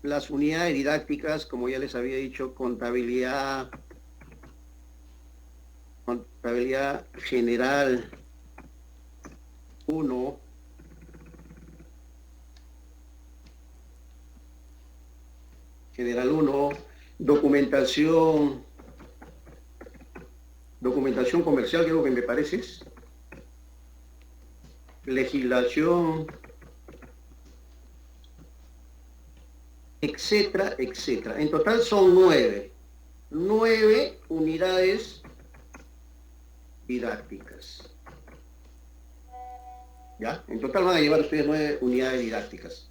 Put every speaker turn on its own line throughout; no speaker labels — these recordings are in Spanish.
las unidades didácticas, como ya les había dicho, contabilidad general 1, documentación comercial, que es lo que me parece, legislación, etcétera, etcétera. En total son 9 unidades didácticas. ¿Ya? En total van a llevar ustedes 9 unidades didácticas.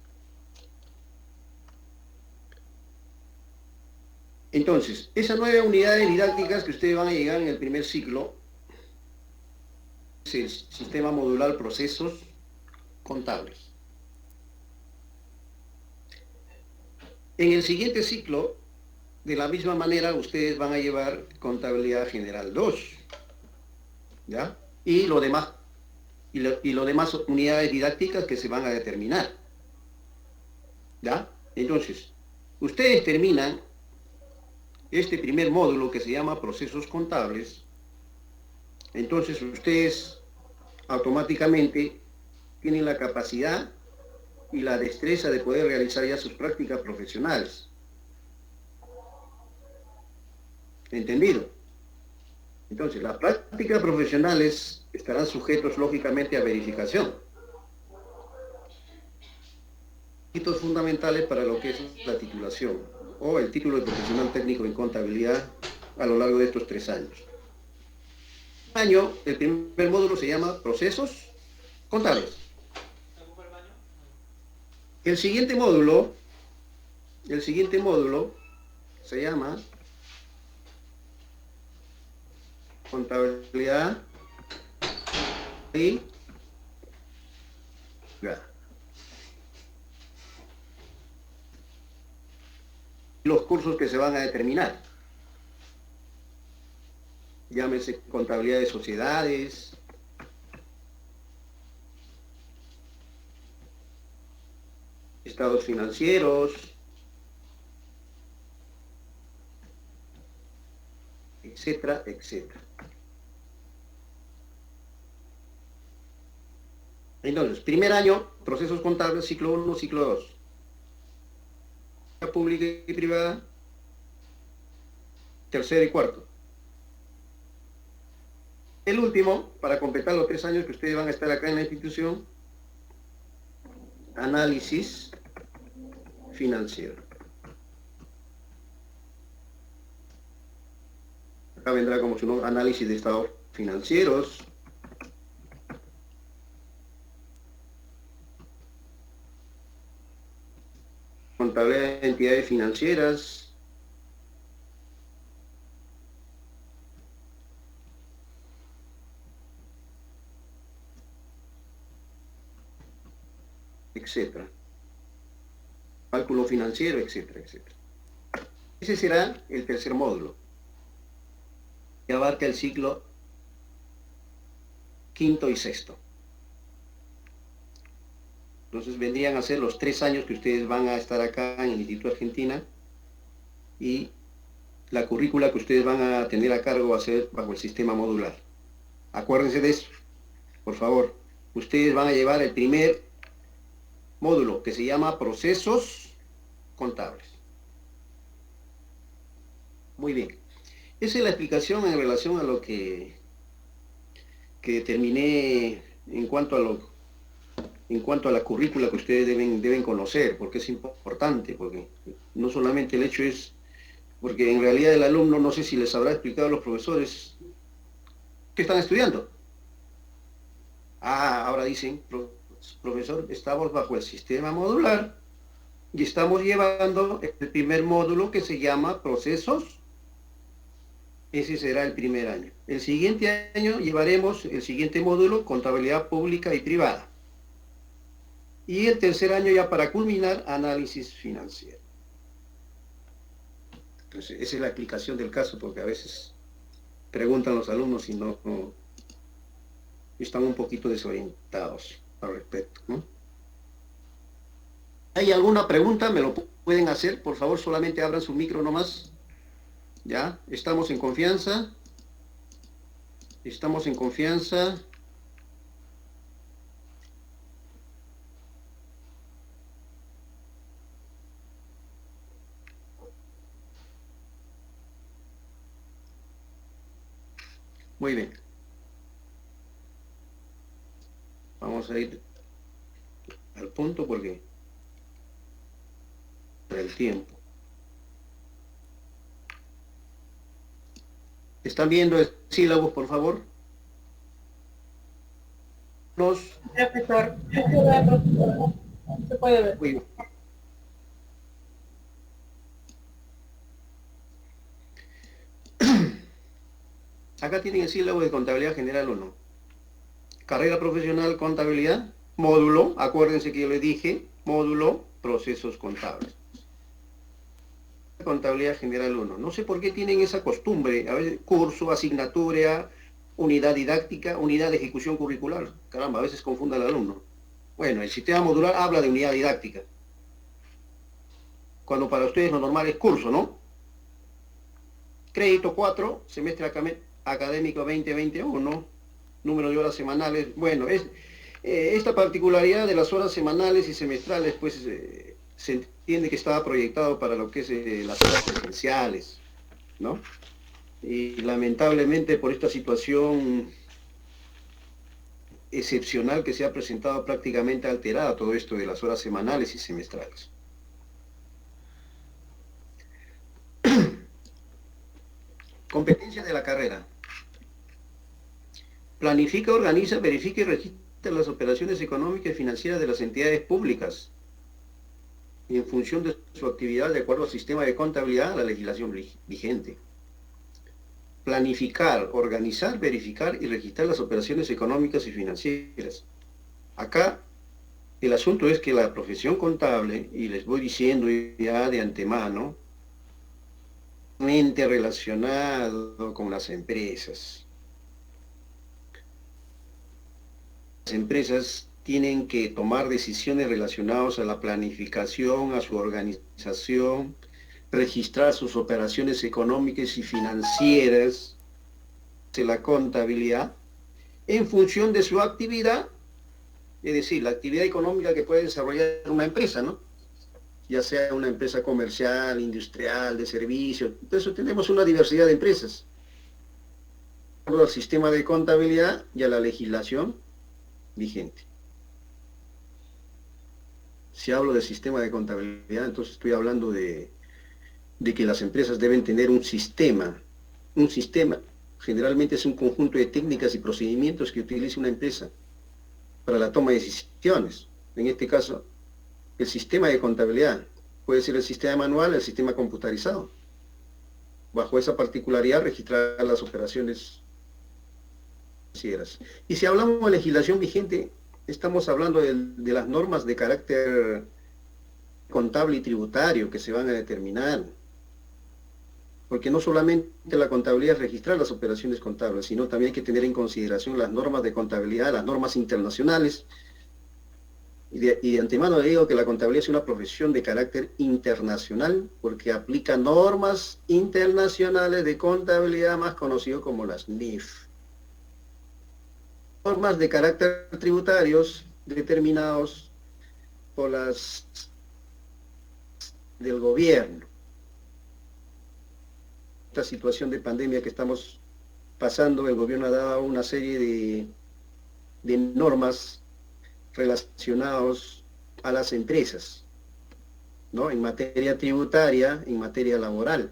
Entonces, esas 9 unidades didácticas que ustedes van a llegar en el primer ciclo es el sistema modular procesos contables. En el siguiente ciclo, de la misma manera, ustedes van a llevar contabilidad general 2, ¿ya? Y lo demás unidades didácticas que se van a determinar, ¿ya? Entonces, ustedes terminan este primer módulo que se llama procesos contables. Entonces ustedes automáticamente tienen la capacidad y la destreza de poder realizar ya sus prácticas profesionales. ¿Entendido? Entonces, las prácticas profesionales estarán sujetos, lógicamente, a verificación. Requisitos fundamentales para lo que es la titulación o el título de profesional técnico en contabilidad a lo largo de estos 3 años. El primer módulo se llama procesos contables. El siguiente módulo se llama contabilidad y los cursos que se van a determinar. Llámese contabilidad de sociedades, estados financieros, etcétera, etcétera. Entonces, primer año, procesos contables, ciclo 1, ciclo 2. Pública y privada, tercero y cuarto. El último, para completar los 3 años que ustedes van a estar acá en la institución, análisis financiero. Acá vendrá como su nombre, análisis de estados financieros, contabilidad de entidades financieras, etcétera. Cálculo financiero, etcétera, etcétera. Ese será el tercer módulo, que abarca el ciclo quinto y sexto. Entonces vendrían a ser los 3 años que ustedes van a estar acá en el Instituto Argentina y la currícula que ustedes van a tener a cargo va a ser bajo el sistema modular. Acuérdense de eso, por favor. Ustedes van a llevar el primer módulo que se llama procesos contables. Muy bien. Esa es la explicación en relación a lo que determiné en cuanto a la currícula que ustedes deben conocer, porque es importante, porque no solamente el hecho es, porque en realidad el alumno, no sé si les habrá explicado a los profesores qué están estudiando. Ahora dicen, profesor, estamos bajo el sistema modular y estamos llevando el primer módulo que se llama procesos. Ese será el primer año. El siguiente año llevaremos el siguiente módulo, contabilidad pública y privada. Y el tercer año, ya para culminar, análisis financiero. Entonces, esa es la explicación del caso, porque a veces preguntan los alumnos y no están un poquito desorientados al respecto, ¿no? ¿Hay alguna pregunta? Me lo pueden hacer, por favor, solamente abran su micro nomás. Ya, estamos en confianza. Estamos en confianza. Muy bien. Vamos a ir al punto porque el tiempo. ¿Están viendo el sílabo, por favor?
Profesor, se puede ver.
Muy bien. Acá tienen el sílabo de contabilidad general 1. Carrera profesional, contabilidad, módulo, acuérdense que yo les dije, módulo, procesos contables. Contabilidad general 1. No sé por qué tienen esa costumbre, a veces curso, asignatura, unidad didáctica, unidad de ejecución curricular. Caramba, a veces confunda al alumno. Bueno, el sistema modular habla de unidad didáctica. Cuando para ustedes lo normal es curso, ¿no? Crédito 4, semestre académico 2021, número de horas semanales. Bueno, esta particularidad de las horas semanales y semestrales, pues se entiende que estaba proyectado para lo que es las horas presenciales, ¿no? Y lamentablemente por esta situación excepcional que se ha presentado, prácticamente alterada todo esto de las horas semanales y semestrales. Competencia de la carrera. Planifica, organiza, verifica y registra las operaciones económicas y financieras de las entidades públicas y en función de su actividad de acuerdo al sistema de contabilidad, la legislación vigente. Planificar, organizar, verificar y registrar las operaciones económicas y financieras. Acá el asunto es que la profesión contable, y les voy diciendo ya de antemano, relacionado con las empresas. Las empresas tienen que tomar decisiones relacionadas a la planificación, a su organización, registrar sus operaciones económicas y financieras de la contabilidad en función de su actividad, es decir, la actividad económica que puede desarrollar una empresa, ¿no? Ya sea una empresa comercial, industrial, de servicios. Entonces tenemos una diversidad de empresas. De acuerdo al sistema de contabilidad y a la legislación vigente. Si hablo del sistema de contabilidad, entonces estoy hablando de que las empresas deben tener un sistema. Un sistema generalmente es un conjunto de técnicas y procedimientos que utiliza una empresa para la toma de decisiones. En este caso, el sistema de contabilidad puede ser el sistema manual, el sistema computarizado. Bajo esa particularidad, registrar las operaciones financieras. Y si hablamos de legislación vigente, estamos hablando de las normas de carácter contable y tributario que se van a determinar. Porque no solamente la contabilidad es registrar las operaciones contables, sino también hay que tener en consideración las normas de contabilidad, las normas internacionales. Y de antemano le digo que la contabilidad es una profesión de carácter internacional porque aplica normas internacionales de contabilidad, más conocido como las NIF. Normas de carácter tributarios determinados por las del gobierno. Esta situación de pandemia que estamos pasando, el gobierno ha dado una serie de normas relacionados a las empresas, ¿no? En materia tributaria, en materia laboral.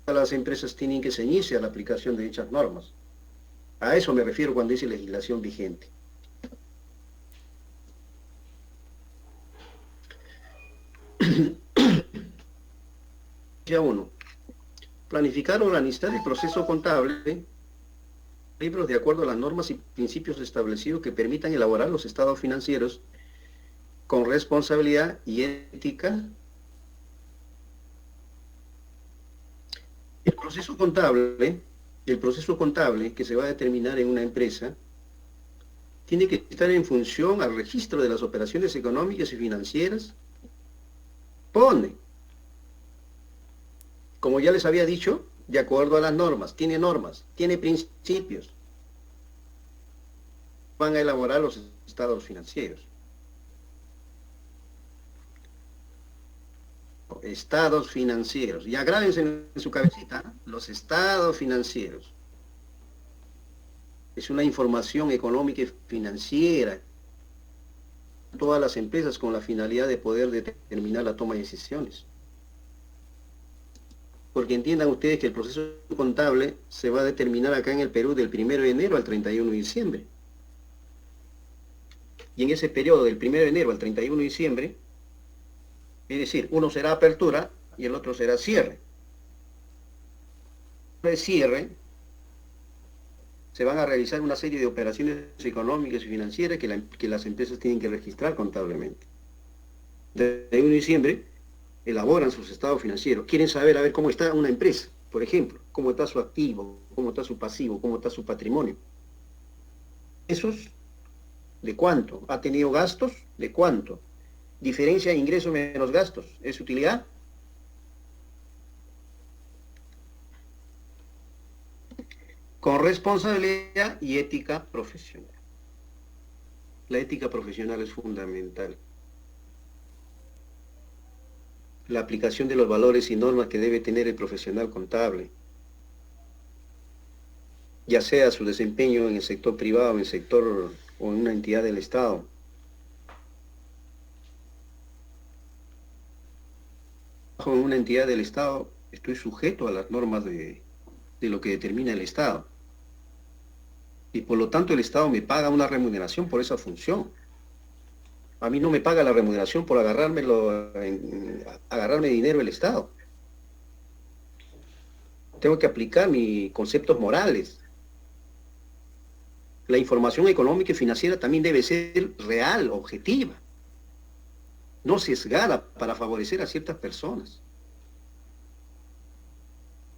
Las empresas tienen que ceñirse a la aplicación de dichas normas. A eso me refiero cuando dice legislación vigente. Ya uno, planificar, organizar el proceso contable, libros de acuerdo a las normas y principios establecidos que permitan elaborar los estados financieros con responsabilidad y ética. El proceso contable que se va a determinar en una empresa tiene que estar en función al registro de las operaciones económicas y financieras corresponde. Como ya les había dicho, de acuerdo a las normas, tiene principios. Van a elaborar los estados financieros. Estados financieros. Y grábense en su cabecita, ¿no? Los estados financieros. Es una información económica y financiera. Todas las empresas con la finalidad de poder determinar la toma de decisiones. Porque entiendan ustedes que el proceso contable se va a determinar acá en el Perú del 1 de enero al 31 de diciembre. Y en ese periodo del 1 de enero al 31 de diciembre, es decir, uno será apertura y el otro será cierre. De cierre se van a realizar una serie de operaciones económicas y financieras que las empresas tienen que registrar contablemente. El 1 de diciembre elaboran sus estados financieros. Quieren saber a ver cómo está una empresa, por ejemplo, cómo está su activo, cómo está su pasivo, cómo está su patrimonio. ¿Esos de cuánto? ¿Ha tenido gastos? ¿De cuánto? ¿Diferencia de ingresos menos gastos? ¿Es utilidad? Con responsabilidad y ética profesional. La ética profesional es fundamental. La aplicación de los valores y normas que debe tener el profesional contable, ya sea su desempeño en el sector privado, en el sector o en una entidad del Estado. En una entidad del Estado estoy sujeto a las normas de lo que determina el Estado. Y por lo tanto el Estado me paga una remuneración por esa función. A mí no me paga la remuneración por agarrarme dinero el Estado. Tengo que aplicar mis conceptos morales. La información económica y financiera también debe ser real, objetiva, no sesgada para favorecer a ciertas personas.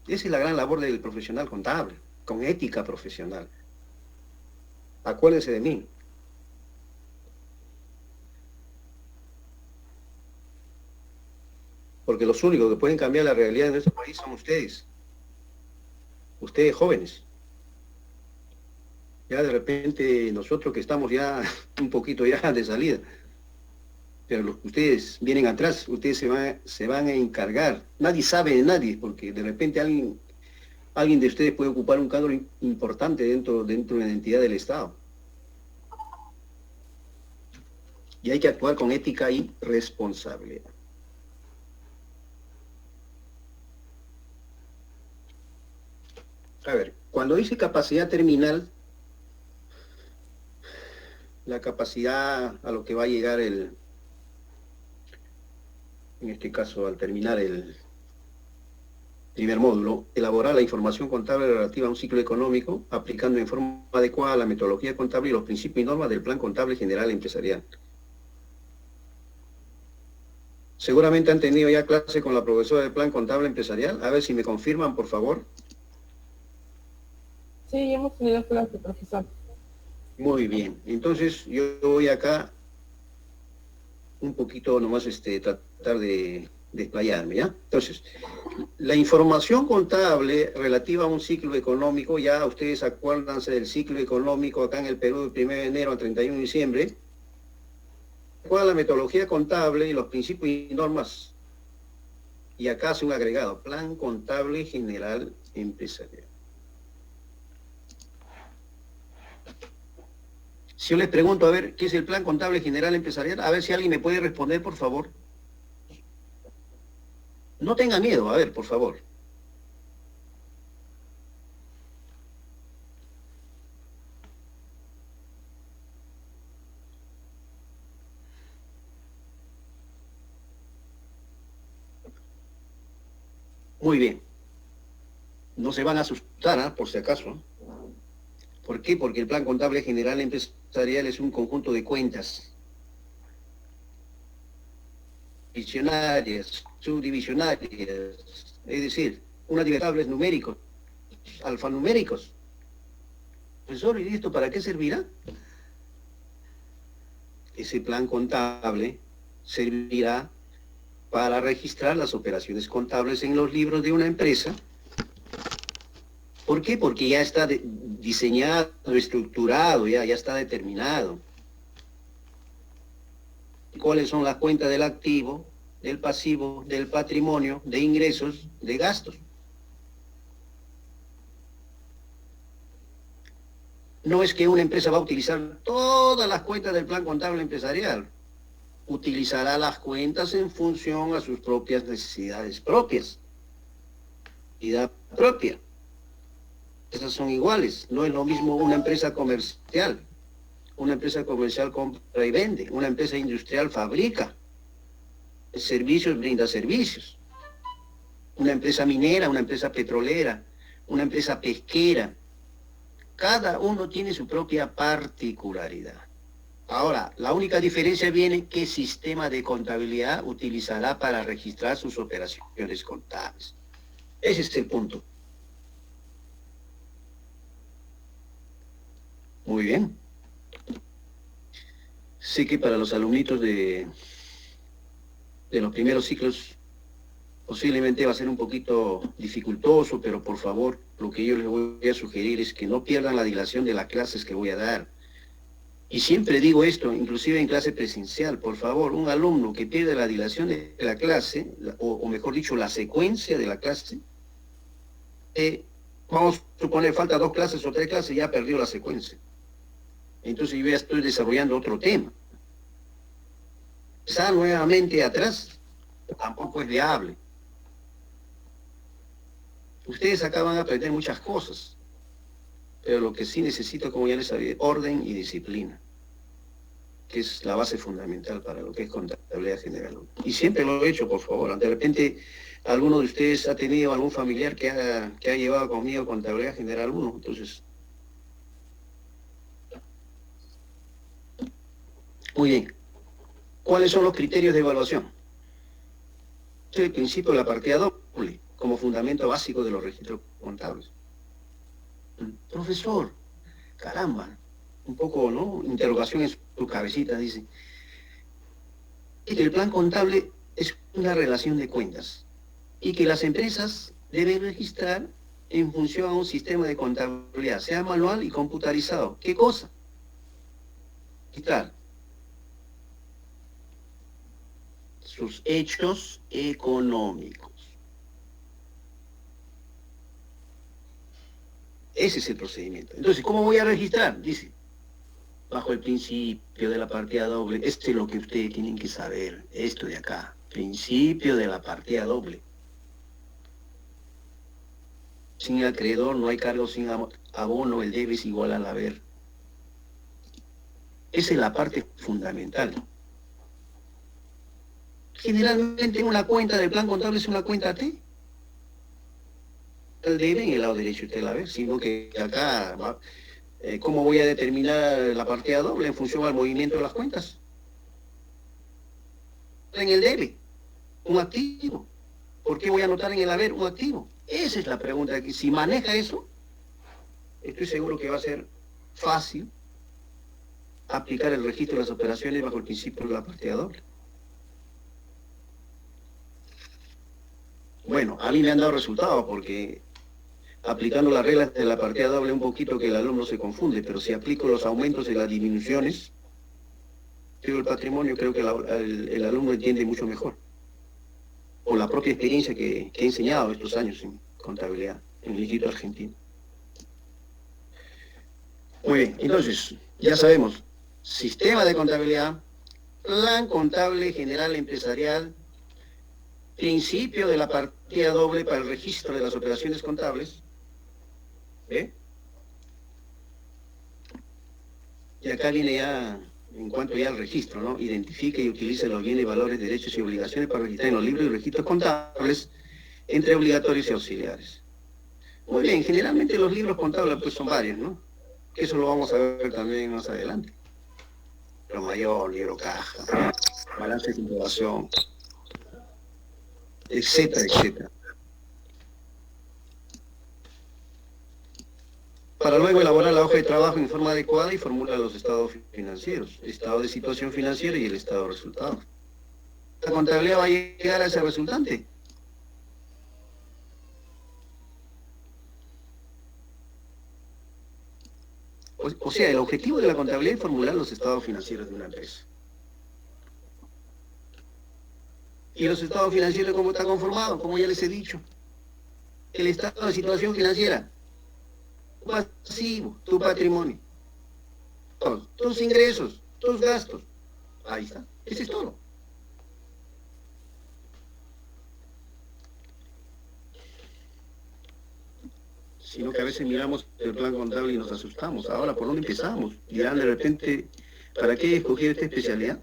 Esa es la gran labor del profesional contable, con ética profesional. Acuérdense de mí. Porque los únicos que pueden cambiar la realidad de nuestro país son ustedes. Ustedes jóvenes. Ya de repente nosotros que estamos ya un poquito ya de salida. Pero los que ustedes vienen atrás, ustedes se van a encargar. Nadie sabe de nadie, porque de repente alguien de ustedes puede ocupar un cargo importante dentro de la entidad del Estado. Y hay que actuar con ética y responsabilidad. A ver, cuando dice capacidad terminal, la capacidad a lo que va a llegar en este caso al terminar el primer módulo, elaborar la información contable relativa a un ciclo económico, aplicando en forma adecuada la metodología contable y los principios y normas del Plan Contable General Empresarial. Seguramente han tenido ya clase con la profesora del Plan Contable Empresarial. A ver si me confirman, por favor.
Sí, hemos tenido clase, profesor.
Muy bien. Entonces, yo voy acá un poquito nomás tratar de desplayarme, ¿ya? Entonces, la información contable relativa a un ciclo económico, ya ustedes acuérdense del ciclo económico acá en el Perú del 1 de enero al 31 de diciembre, cuál es la metodología contable y los principios y normas. Y acá hace un agregado, Plan Contable General Empresarial. Si yo les pregunto, a ver, ¿qué es el Plan Contable General Empresarial? A ver si alguien me puede responder, por favor. No tenga miedo, a ver, por favor. Muy bien. No se van a asustar, ¿eh? Por si acaso. ¿Por qué? Porque el Plan Contable General Empresarial es un conjunto de cuentas divisionarias, subdivisionarias, es decir, una de tables numéricos, alfanuméricos. Profesor, ¿y esto para qué servirá? Ese plan contable servirá para registrar las operaciones contables en los libros de una empresa. ¿Por qué? Porque ya está diseñado, estructurado, ya está determinado. ¿Cuáles son las cuentas del activo, del pasivo, del patrimonio, de ingresos, de gastos? No es que una empresa va a utilizar todas las cuentas del plan contable empresarial. Utilizará las cuentas en función a sus propias necesidades propias. Necesidad propia. Esas son iguales. No es lo mismo una empresa comercial. Una empresa comercial compra y vende. Una empresa industrial fabrica. Servicios brinda servicios. Una empresa minera, una empresa petrolera, una empresa pesquera. Cada uno tiene su propia particularidad. Ahora, la única diferencia viene qué sistema de contabilidad utilizará para registrar sus operaciones contables. Ese es el punto. Muy bien. Sé que para los alumnitos de los primeros ciclos posiblemente va a ser un poquito dificultoso, pero por favor, lo que yo les voy a sugerir es que no pierdan la dilación de las clases que voy a dar. Y siempre digo esto, inclusive en clase presencial, por favor, un alumno que pierde la dilación de la clase, o mejor dicho, la secuencia de la clase, vamos a suponer, falta 2 clases o 3 clases, ya perdió la secuencia. Entonces yo ya estoy desarrollando otro tema. Empezar nuevamente atrás tampoco es viable. Ustedes acá van a aprender muchas cosas, pero lo que sí necesito, como ya les sabía, orden y disciplina, que es la base fundamental para lo que es contabilidad general. Y siempre lo he hecho, por favor. De repente, alguno de ustedes ha tenido algún familiar que ha llevado conmigo contabilidad general 1, entonces... Muy bien. ¿Cuáles son los criterios de evaluación? Es el principio de la partida doble, como fundamento básico de los registros contables. Profesor, caramba, un poco, ¿no? Interrogación en su cabecita, dice. Que el plan contable es una relación de cuentas y que las empresas deben registrar en función a un sistema de contabilidad, sea manual y computarizado. ¿Qué cosa? Registrar sus hechos económicos. Ese es el procedimiento. Entonces, ¿cómo voy a registrar? Dice, bajo el principio de la partida doble. Esto es lo que ustedes tienen que saber. Esto de acá. Principio de la partida doble. Sin acreedor no hay cargo, sin abono, el debe es igual al haber. Esa es la parte fundamental. Generalmente una cuenta del plan contable es una cuenta T. El debe en el lado derecho usted la ve, sino que acá, ¿cómo voy a determinar la partida doble en función al movimiento de las cuentas? En el debe, un activo. ¿Por qué voy a anotar en el haber un activo? Esa es la pregunta. Que si maneja eso, estoy seguro que va a ser fácil aplicar el registro de las operaciones bajo el principio de la partida doble. Bueno, a mí me han dado resultados porque aplicando las reglas de la partida doble un poquito que el alumno se confunde, pero si aplico los aumentos y las disminuciones, el patrimonio, creo que el alumno entiende mucho mejor. Por la propia experiencia que he enseñado estos años en contabilidad en el Instituto Argentino. Muy bien, entonces, ya sabemos, sistema de contabilidad, plan contable general empresarial, principio de la partida doble para el registro de las operaciones contables. ¿Ve? Y acá viene ya, en cuanto ya al registro, ¿no? Identifique y utilice los bienes, valores, derechos y obligaciones para registrar en los libros y registros contables entre obligatorios y auxiliares. Muy bien, generalmente los libros contables pues son varios, ¿no? Que eso lo vamos a ver también más adelante. Libro mayor, libro caja, balance de comprobación, etcétera, etcétera. Para luego elaborar la hoja de trabajo en forma adecuada y formular los estados financieros, estado de situación financiera y el estado de resultados. contabilidad va a llegar a ese resultante. O sea, el objetivo de la contabilidad es formular los estados financieros de una empresa. Y los estados financieros, ¿cómo está conformado? Como ya les he dicho. El estado de situación financiera, tu pasivo, tu patrimonio, todos, tus ingresos, tus gastos. Ahí está. Ese es todo. Sino que a veces miramos el plan contable y nos asustamos. Ahora, ¿por dónde empezamos? Dirán de repente, ¿para qué escoger esta especialidad?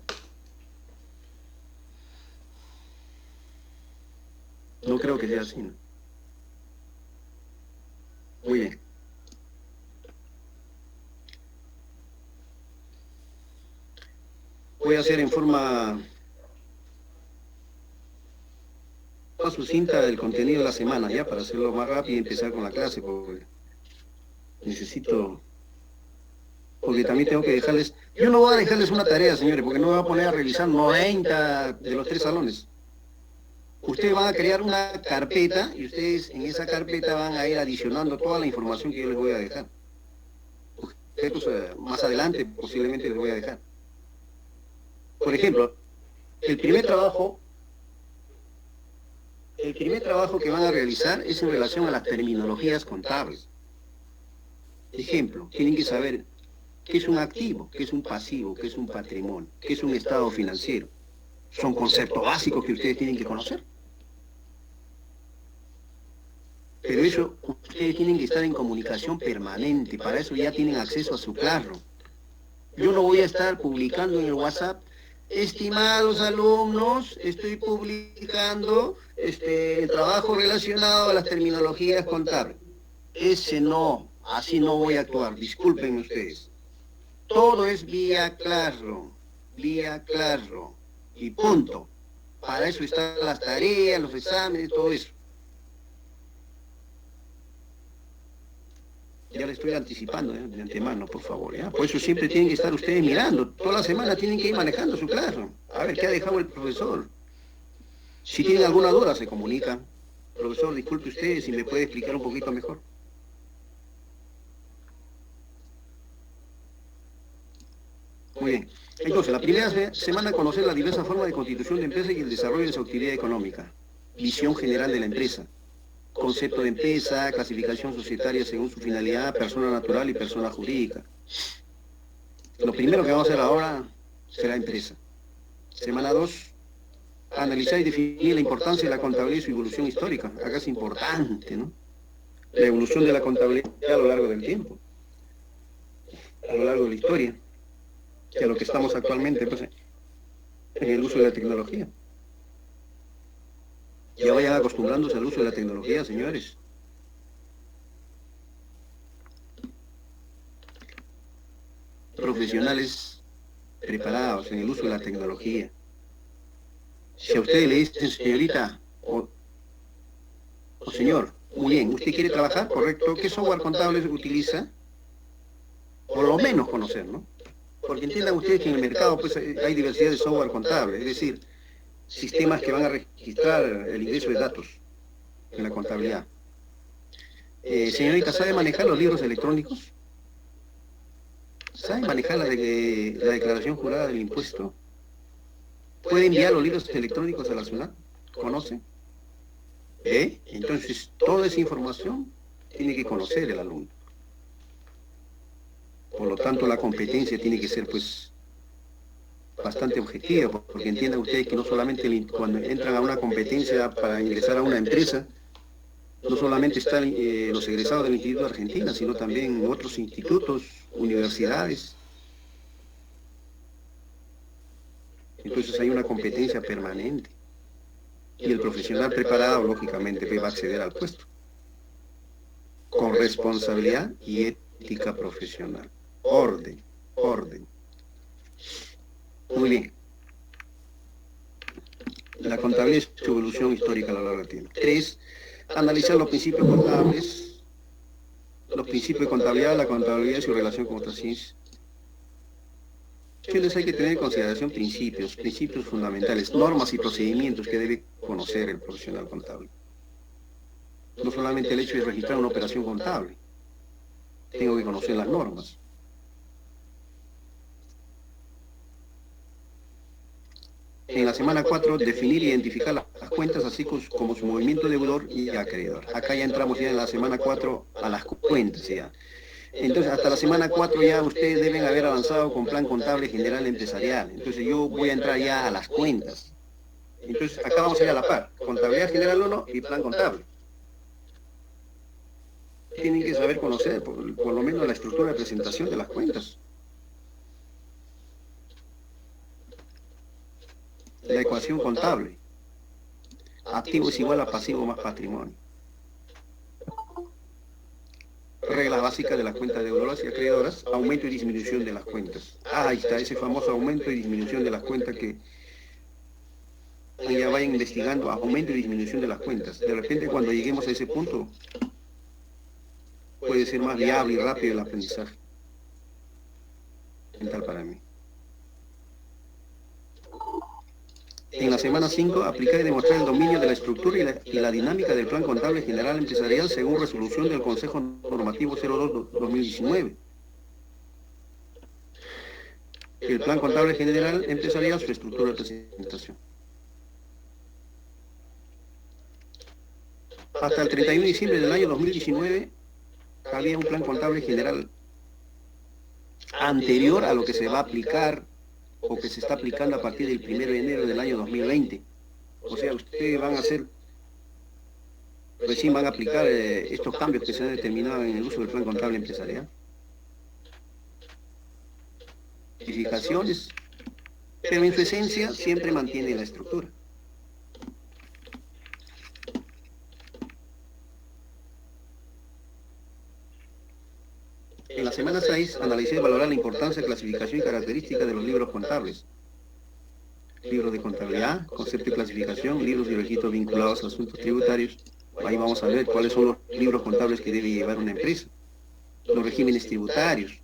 No creo que sea así, ¿no? Muy bien. Voy a hacer en forma sucinta el contenido de la semana, ya, para hacerlo más rápido y empezar con la clase, porque necesito... Porque también tengo que dejarles... Yo no voy a dejarles una tarea, señores, porque no me voy a poner a revisar 90 de los 3 salones. Ustedes van a crear una carpeta y ustedes en esa carpeta van a ir adicionando toda la información que yo les voy a dejar. Ustedes, más adelante posiblemente les voy a dejar. Por ejemplo, el primer trabajo que van a realizar es en relación a las terminologías contables. Ejemplo, tienen que saber qué es un activo, qué es un pasivo, qué es un patrimonio, qué es un estado financiero. Son conceptos básicos que ustedes tienen que conocer. Pero eso, ustedes tienen que estar en comunicación permanente. Para eso ya tienen acceso a su Classroom. Yo no voy a estar publicando en el WhatsApp: estimados alumnos, estoy publicando el trabajo relacionado a las terminologías contables. Ese no, así no voy a actuar, disculpen ustedes. Todo es vía Classroom, y punto. Para eso están las tareas, los exámenes, todo eso. Ya le estoy anticipando de antemano, por favor, ¿ya? Por eso siempre tienen que estar ustedes mirando. Toda la semana tienen que ir manejando su clase. A ver qué ha dejado el profesor. Si tienen alguna duda, se comunican. Profesor, disculpe usted, si me puede explicar un poquito mejor. Muy bien. Entonces, la primera semana conocer las diversas formas de constitución de empresa y el desarrollo de su actividad económica. Visión general de la empresa. Concepto de empresa, clasificación societaria según su finalidad, persona natural y persona jurídica. Lo primero que vamos a hacer ahora será empresa. Semana 2, analizar y definir la importancia de la contabilidad y su evolución histórica. Acá es importante, ¿no? La evolución de la contabilidad a lo largo del tiempo, a lo largo de la historia, y a lo que estamos actualmente, pues, en el uso de la tecnología. Ya vayan acostumbrándose al uso de la tecnología, señores. Profesionales preparados en el uso de la tecnología. Si a ustedes le dicen, señorita o señor, muy bien, ¿usted quiere trabajar? Correcto. ¿Qué software contable utiliza? Por lo menos conocer, ¿no? Porque entiendan ustedes que en el mercado pues hay diversidad de software contable, es decir, sistemas que van a registrar el ingreso de datos en la contabilidad. Señorita, ¿sabe manejar los libros electrónicos? ¿Sabe manejar la declaración jurada del impuesto? ¿Puede enviar los libros electrónicos a la SUNAT? ¿Conoce? Entonces, toda esa información tiene que conocer el alumno. Por lo tanto, la competencia tiene que ser, pues, bastante objetiva, porque entiendan ustedes que no solamente cuando entran a una competencia para ingresar a una empresa, no solamente están los egresados del Instituto de Argentina, sino también otros institutos, universidades. Entonces hay una competencia permanente. Y el profesional preparado, lógicamente, va a acceder al puesto. Con responsabilidad y ética profesional. Orden, orden. Muy bien. La contabilidad es su evolución histórica a lo largo del tiempo. 3. Analizar los principios contables, los principios de contabilidad, la contabilidad y su relación con otras ciencias. Entonces hay que tener en consideración principios fundamentales, normas y procedimientos que debe conocer el profesional contable. No solamente el hecho de registrar una operación contable, tengo que conocer las normas. En la semana 4, definir e identificar las cuentas, así como su movimiento deudor y acreedor. Acá ya entramos ya en la semana 4 a las cuentas ya. Entonces, hasta la semana 4 ya ustedes deben haber avanzado con plan contable general empresarial. Entonces, yo voy a entrar ya a las cuentas. Entonces, acá vamos a ir a la par. Contabilidad general 1 y plan contable. Tienen que saber conocer, por lo menos, la estructura de presentación de las cuentas. La ecuación contable. Activo es igual a pasivo más patrimonio. Reglas básicas de las cuentas deudoras y acreedoras, aumento y disminución de las cuentas. Ahí está, ese famoso aumento y disminución de las cuentas que ya vayan investigando, aumento y disminución de las cuentas. De repente, cuando lleguemos a ese punto, puede ser más viable y rápido el aprendizaje mental para mí. En la semana 5, aplicar y demostrar el dominio de la estructura y la dinámica del Plan Contable General Empresarial según resolución del Consejo Normativo 02-2019. El Plan Contable General Empresarial, su estructura de presentación. Hasta el 31 de diciembre del año 2019 había un Plan Contable General anterior a lo que se va a aplicar o que se está aplicando a partir del 1 de enero del año 2020. O sea, ustedes van a hacer, recién van a aplicar estos cambios que se han determinado en el uso del plan contable empresarial. Modificaciones, pero en su esencia siempre mantiene la estructura. En la semana 6, analicé y valorar la importancia, clasificación y características de los libros contables. Libros de contabilidad, concepto y clasificación, libros y registros vinculados a asuntos tributarios. Ahí vamos a ver cuáles son los libros contables que debe llevar una empresa. Los regímenes tributarios.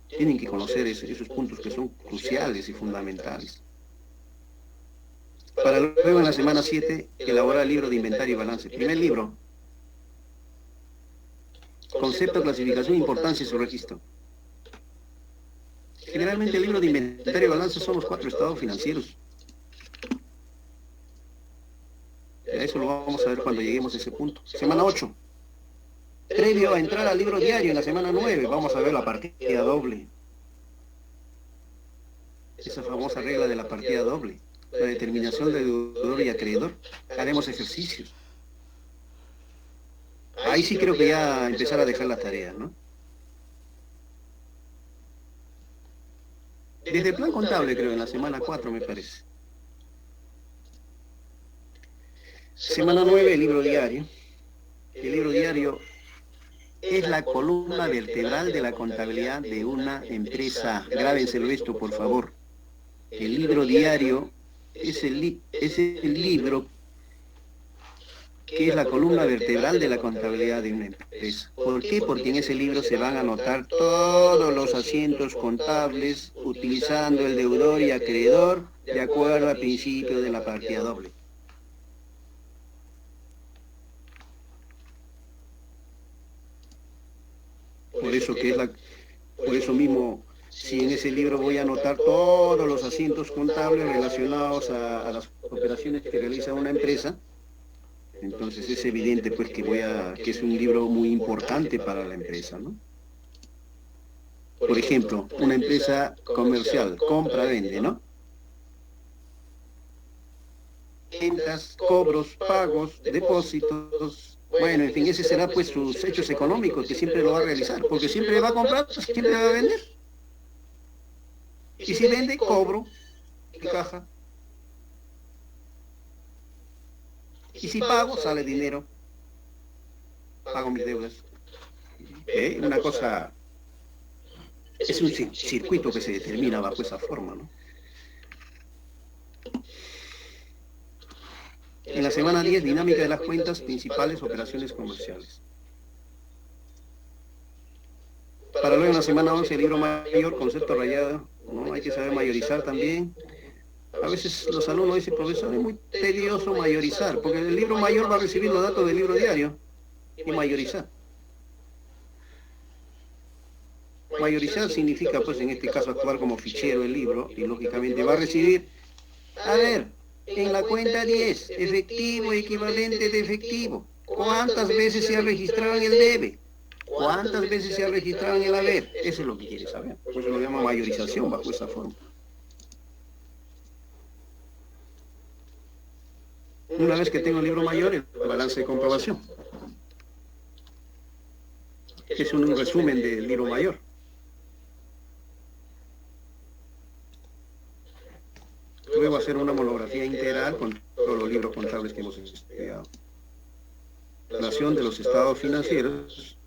Tienen que conocer esos puntos que son cruciales y fundamentales. Para luego en la semana 7, elaborar el libro de inventario y balance. Primer libro. Concepto, clasificación, importancia y su registro. Generalmente el libro de inventario y balance son los 4 estados financieros. Eso lo vamos a ver cuando lleguemos a ese punto. Semana 8. Previo a entrar al libro diario en la semana 9, vamos a ver la partida doble. Esa famosa regla de la partida doble. La determinación de deudor y acreedor. Haremos ejercicios. Ahí sí creo que ya empezar a dejar la tarea, ¿no? Desde el plan contable, creo, en la semana 4, me parece. Semana 9, el libro diario. El libro diario es la columna vertebral de la contabilidad de una empresa. Grábenselo esto, por favor. El libro diario es el libro que es la columna vertebral de la contabilidad de una empresa. ¿Por qué? Porque en ese libro se van a anotar todos los asientos contables utilizando el deudor y acreedor de acuerdo al principio de la partida doble. Por eso mismo, si en ese libro voy a anotar todos los asientos contables relacionados a las operaciones que realiza una empresa, entonces es evidente pues que es un libro muy importante para la empresa, ¿no? Por ejemplo, una empresa comercial, compra-vende, ¿no? Ventas, cobros, pagos, depósitos, bueno, en fin, ese será pues sus hechos económicos que siempre lo va a realizar, porque siempre va a comprar, siempre va a vender. Y si vende, cobro, y caja. Y si pago, sale dinero. Pago mis deudas. Una cosa, es un circuito que se determina bajo esa forma, ¿no? En la semana 10, dinámica de las cuentas, principales operaciones comerciales. Para luego en la la semana 11 el libro mayor, concepto rayado, ¿no? Hay que saber mayorizar también. A veces los alumnos dicen, profesor, es muy tedioso mayorizar, porque el libro mayor va a recibir los datos del libro diario y mayorizar. Mayorizar significa, pues en este caso, actuar como fichero del libro y lógicamente va a recibir, a ver, en la cuenta 10, efectivo, equivalente de efectivo. ¿Cuántas veces se ha registrado en el debe? ¿Cuántas veces se ha registrado en el haber? Eso es lo que quiere saber. Por eso lo llama mayorización bajo esa forma. Una vez que tengo el libro mayor, el balance de comprobación. Es un resumen del libro mayor. Luego hacer una monografía integral con todos los libros contables que hemos estudiado. Relación de los estados financieros,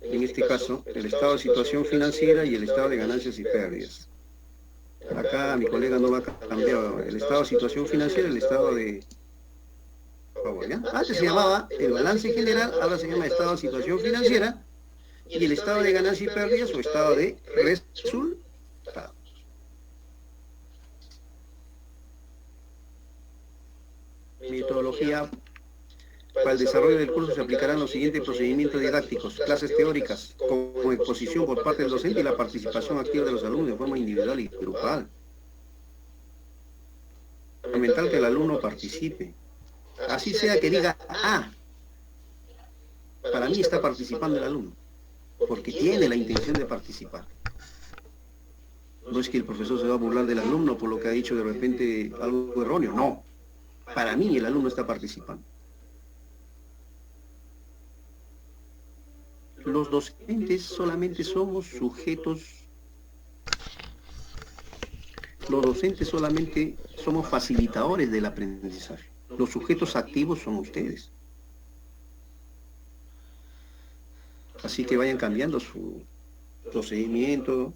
en este caso, el estado de situación financiera y el estado de ganancias y pérdidas. Acá mi colega no va a cambiar el estado de situación financiera, el estado de... Por favor, ¿ya? Antes se llamaba el balance general, ahora se llama estado de situación financiera y el estado de ganancias y pérdidas o estado de resultados. Metodología. Para el desarrollo del curso se aplicarán los siguientes procedimientos didácticos: clases teóricas, con exposición por parte del docente y la participación activa de los alumnos de forma individual y grupal. Es fundamental que el alumno participe. Así sea que diga, para mí está participando el alumno, porque tiene la intención de participar. No es que el profesor se va a burlar del alumno por lo que ha dicho de repente algo erróneo, no. Para mí el alumno está participando. Los docentes solamente somos sujetos, los docentes solamente somos facilitadores del aprendizaje. Los sujetos activos son ustedes. Así que vayan cambiando su procedimiento,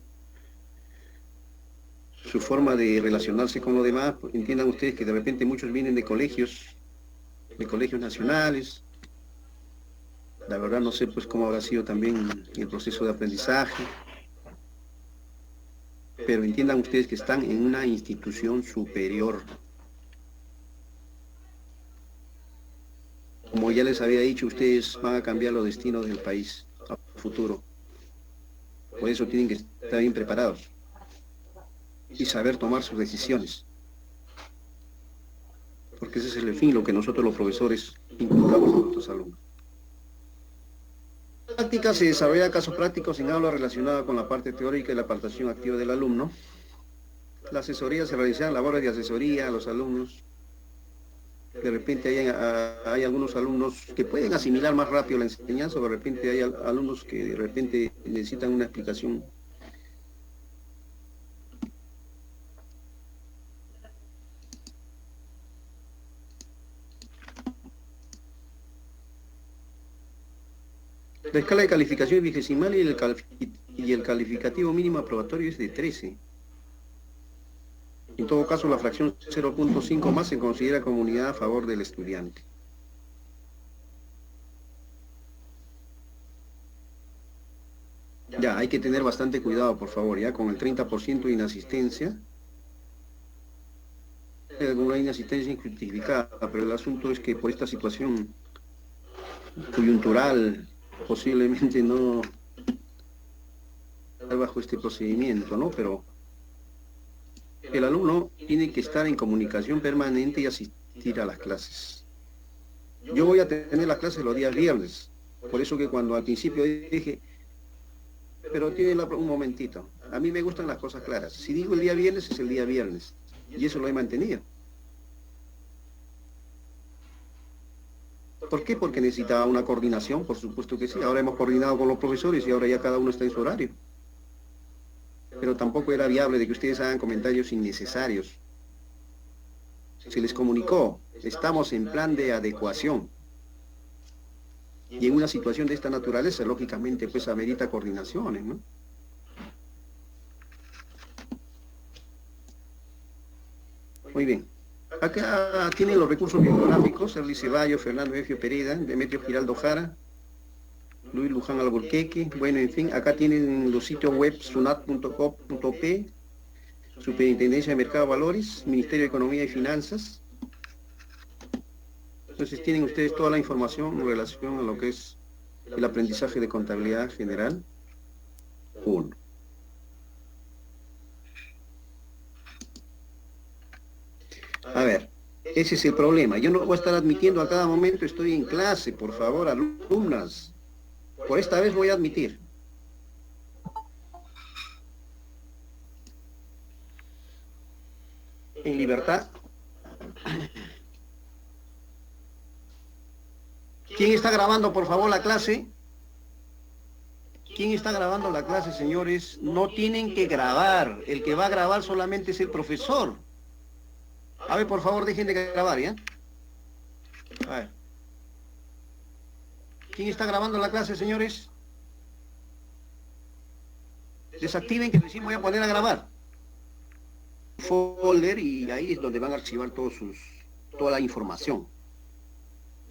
su forma de relacionarse con los demás. Entiendan ustedes que de repente muchos vienen de colegios nacionales. La verdad no sé pues cómo habrá sido también el proceso de aprendizaje, pero entiendan ustedes que están en una institución superior. Como ya les había dicho, ustedes van a cambiar los destinos del país a futuro. Por eso tienen que estar bien preparados y saber tomar sus decisiones. Porque ese es el fin, lo que nosotros los profesores inculcamos a nuestros alumnos. En la práctica se desarrolla casos prácticos en aula relacionada con la parte teórica y la participación activa del alumno. La asesoría se realizan labores de asesoría a los alumnos. De repente hay algunos alumnos que pueden asimilar más rápido la enseñanza, o de repente hay alumnos que de repente necesitan una explicación. La escala de calificación es vigesimal y el calificativo mínimo aprobatorio es de 13. En todo caso, la fracción 0.5 más se considera como unidad a favor del estudiante. Ya, hay que tener bastante cuidado, por favor, ya con el 30% de inasistencia. Hay alguna inasistencia injustificada, pero el asunto es que por esta situación coyuntural, posiblemente no bajo este procedimiento, ¿no? Pero el alumno tiene que estar en comunicación permanente y asistir a las clases. Yo voy a tener las clases los días viernes, por eso que cuando al principio dije, pero tiene un momentito, a mí me gustan las cosas claras. Si digo el día viernes, es el día viernes, y eso lo he mantenido. ¿Por qué? Porque necesitaba una coordinación, por supuesto que sí. Ahora hemos coordinado con los profesores y ahora ya cada uno está en su horario. Pero tampoco era viable de que ustedes hagan comentarios innecesarios. Se les comunicó, estamos en plan de adecuación. Y en una situación de esta naturaleza, lógicamente, pues amerita coordinaciones, ¿no? Muy bien. Acá tienen los recursos bibliográficos: Erly Ceballos, Fernando Efio Pereda, Demetrio Giraldo Jara. Luis Luján Alburquerque. Bueno, en fin, acá tienen los sitios web sunat.com.p, Superintendencia de Mercado de Valores, Ministerio de Economía y Finanzas. Entonces tienen ustedes toda la información en relación a lo que es el aprendizaje de contabilidad general 1. A ver, ese es el problema. Yo no voy a estar admitiendo a cada momento, estoy en clase, por favor, alumnas. Por esta vez voy a admitir. En libertad. ¿Quién está grabando, por favor, la clase? ¿Quién está grabando la clase, señores? No tienen que grabar. El que va a grabar solamente es el profesor. A ver, por favor, dejen de grabar, ¿ya? A ver. ¿Quién está grabando la clase, señores? Desactiven que recién voy a poner a grabar. Folder y ahí es donde van a archivar toda la información.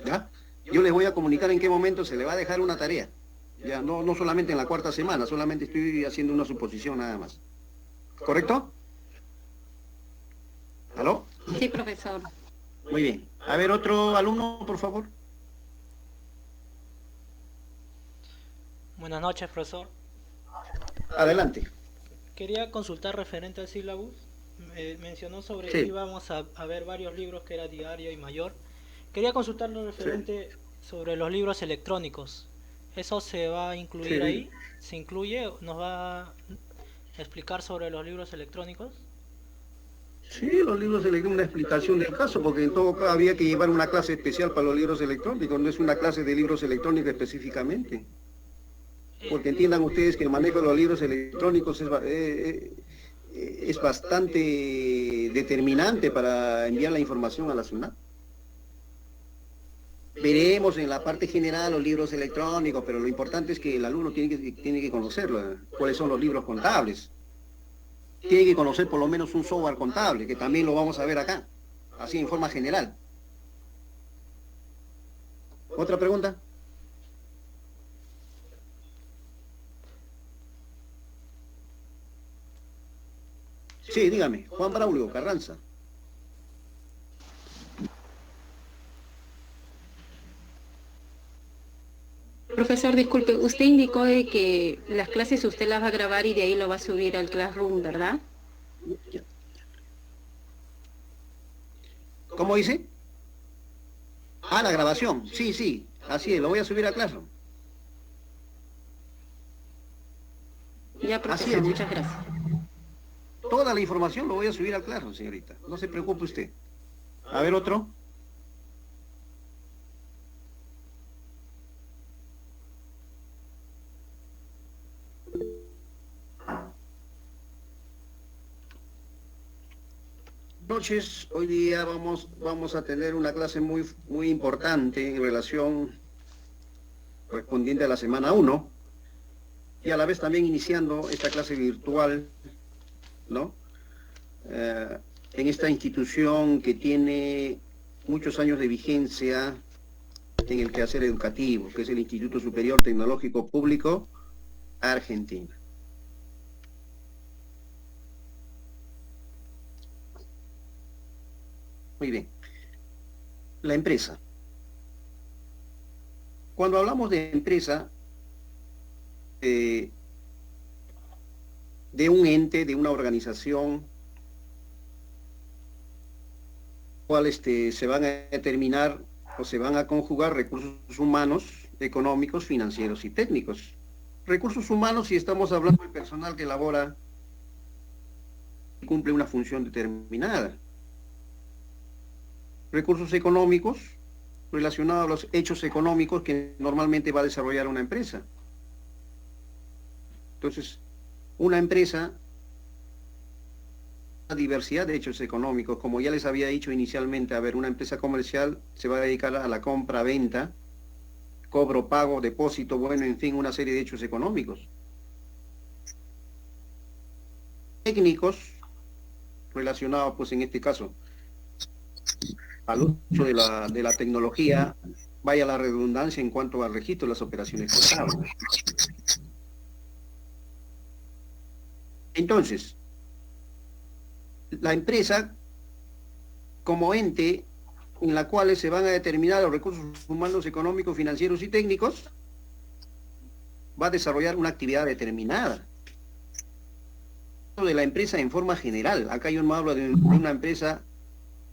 ¿Ya? Yo les voy a comunicar en qué momento se le va a dejar una tarea. Ya, no solamente en la 4ª semana, solamente estoy haciendo una suposición nada más. ¿Correcto? ¿Aló?
Sí, profesor.
Muy bien. A ver, otro alumno, por favor.
Buenas noches, profesor.
Adelante.
Quería consultar referente al sílabus. Mencionó sobre
Sí.
que íbamos a ver varios libros que era diario y mayor. Quería consultarlo referente sobre los libros electrónicos. ¿Eso se va a incluir
Sí.
ahí? ¿Se incluye? ¿Nos va a explicar sobre los libros electrónicos?
Sí, los libros electrónicos, una explicación del caso, porque en todo caso había que llevar una clase especial para los libros electrónicos, no es una clase de libros electrónicos específicamente. Porque entiendan ustedes que el manejo de los libros electrónicos es bastante determinante para enviar la información a la SUNAT. Veremos en la parte general los libros electrónicos, pero lo importante es que el alumno tiene que conocerlo, cuáles son los libros contables. Tiene que conocer por lo menos un software contable, que también lo vamos a ver acá, así en forma general. ¿Otra pregunta? Sí, dígame, Juan Braulio Carranza.
Profesor, disculpe, usted indicó de que las clases usted las va a grabar y de ahí lo va a subir al Classroom, ¿verdad?
¿Cómo dice? Ah, la grabación. Sí, sí, así es, lo voy a subir a Classroom.
Ya,
Así
profesor,
es.
muchas gracias.
Toda la información lo voy a subir al Classroom, señorita. No se preocupe usted. A ver, otro. Noches, hoy día vamos a tener una clase muy importante en relación correspondiente a la semana 1 y a la vez también iniciando esta clase virtual, ¿no? En esta institución que tiene muchos años de vigencia en el quehacer educativo, que es el Instituto Superior Tecnológico Público Argentina. Muy bien. La empresa. Cuando hablamos de empresa, de un ente, de una organización, cual se van a determinar o se van a conjugar recursos humanos, económicos, financieros y técnicos. Recursos humanos, si estamos hablando del personal que elabora y cumple una función determinada. Recursos económicos relacionados a los hechos económicos que normalmente va a desarrollar una empresa. Entonces, una empresa, una diversidad de hechos económicos, como ya les había dicho inicialmente, a ver, una empresa comercial se va a dedicar a la compra, venta, cobro, pago, depósito, bueno, en fin, una serie de hechos económicos. Técnicos, relacionados, pues en este caso, al uso de la tecnología vaya la redundancia en cuanto al registro de las operaciones contables. Entonces, la empresa, como ente en la cual se van a determinar los recursos humanos, económicos, financieros y técnicos, va a desarrollar una actividad determinada. De la empresa en forma general. Acá yo no hablo de una empresa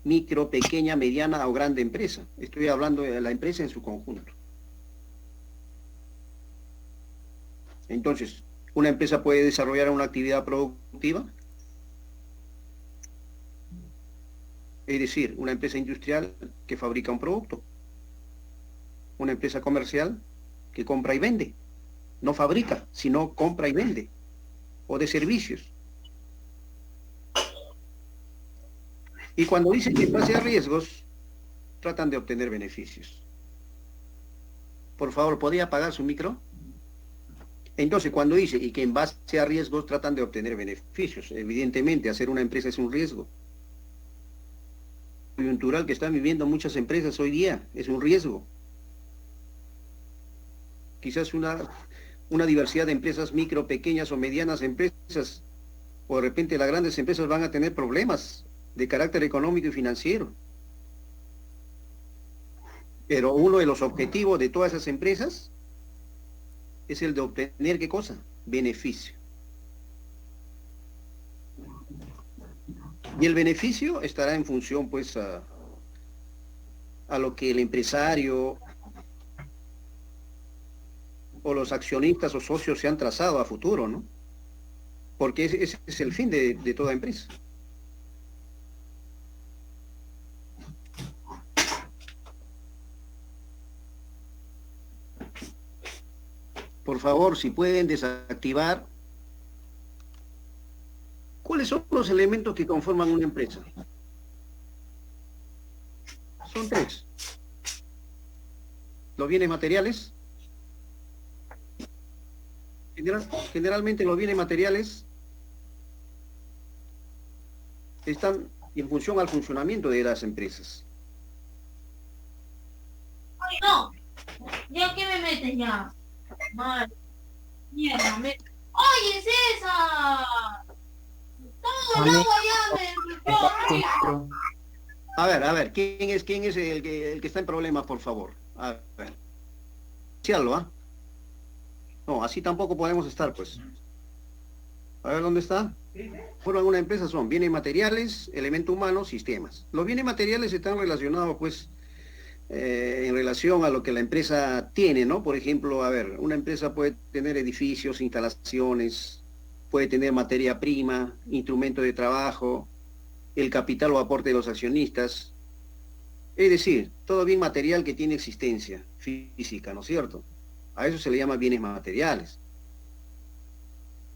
micro, pequeña, mediana o grande empresa. Estoy hablando de la empresa en su conjunto. Entonces, una empresa puede desarrollar una actividad productiva. Es decir, una empresa industrial que fabrica un producto. Una empresa comercial que compra y vende. No fabrica, sino compra y vende. O de servicios. Y cuando dicen que en base a riesgos, tratan de obtener beneficios. Por favor, ¿podría apagar su micro? Entonces, cuando dice y que en base a riesgos tratan de obtener beneficios, evidentemente hacer una empresa es un riesgo. Coyuntural que están viviendo muchas empresas hoy día es un riesgo. Quizás una diversidad de empresas micro, pequeñas o medianas empresas, o de repente las grandes empresas van a tener problemas de carácter económico y financiero. Pero uno de los objetivos de todas esas empresas es el de obtener, ¿qué cosa? Beneficio. Y el beneficio estará en función, pues, a lo que el empresario o los accionistas o socios se han trazado a futuro, ¿no? Porque ese es el fin de toda empresa. Por favor, si pueden desactivar. ¿Cuáles son los elementos que conforman una empresa? Son tres. Los bienes materiales. Generalmente los bienes materiales están en función al funcionamiento de las empresas.
Ay, no. ¿Ya qué me metes ya? Mal. Mierda, ¡Oye, César! ¡Todo el agua ya me...
A ver, ¿quién es el que está en problemas, por favor? A ver. Iniciarlo, ¿ah? No, así tampoco podemos estar, pues. A ver, ¿dónde está? Forman una empresa son bienes materiales, elemento humano, sistemas. Los bienes materiales están relacionados, pues, en relación a lo que la empresa tiene, ¿no? Por ejemplo, a ver, una empresa puede tener edificios, instalaciones, puede tener materia prima, instrumentos de trabajo, el capital o aporte de los accionistas. Es decir, todo bien material que tiene existencia física, ¿no es cierto? A eso se le llama bienes materiales.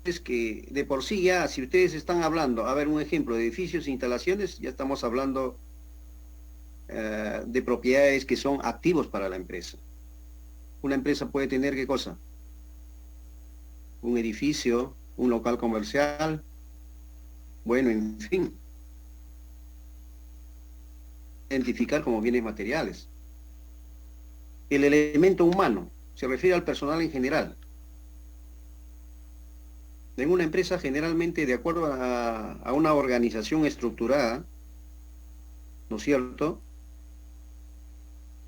Es que de por sí ya, si ustedes están hablando, a ver, un ejemplo de edificios e instalaciones, ya estamos hablando de propiedades que son activos para la empresa. Una empresa puede tener, ¿qué cosa? Un edificio, un local comercial, bueno, en fin. Identificar como bienes materiales. El elemento humano se refiere al personal en general. En una empresa, generalmente, de acuerdo a una organización estructurada, ¿no es cierto?,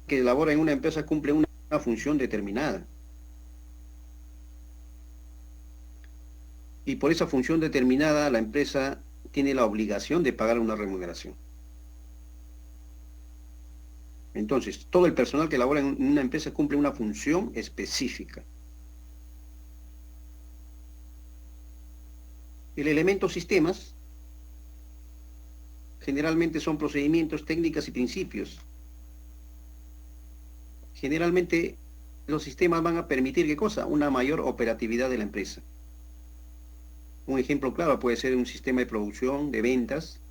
que elabora en una empresa cumple una función determinada. Y por esa función determinada, la empresa tiene la obligación de pagar una remuneración. Entonces, todo el personal que labora en una empresa cumple una función específica. El elemento sistemas generalmente son procedimientos, técnicas y principios. Generalmente los sistemas van a permitir, ¿qué cosa? Una mayor operatividad de la empresa. Un ejemplo claro puede ser un sistema de producción, de ventas,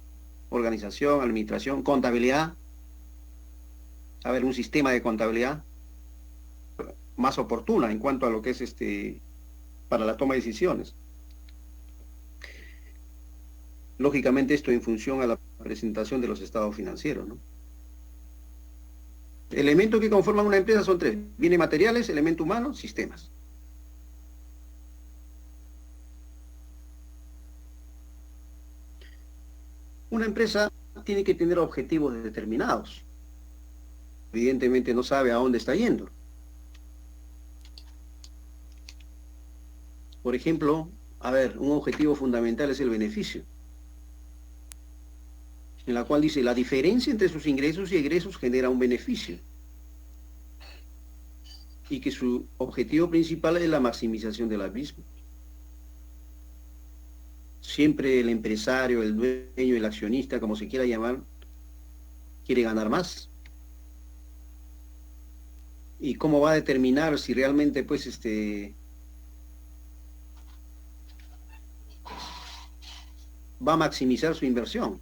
organización, administración, contabilidad. A ver, un sistema de contabilidad más oportuna en cuanto a lo que es para la toma de decisiones. Lógicamente esto en función a la presentación de los estados financieros, ¿no? Elementos que conforman una empresa son tres: bienes materiales, elemento humano, sistemas. Una empresa tiene que tener objetivos determinados. Evidentemente no sabe a dónde está yendo. Por ejemplo, a ver, un objetivo fundamental es el beneficio, en la cual dice la diferencia entre sus ingresos y egresos genera un beneficio, y que su objetivo principal es la maximización de la misma. Siempre el empresario, el dueño, el accionista, como se quiera llamar, quiere ganar más. ¿Y cómo va a determinar si realmente, pues, va a maximizar su inversión?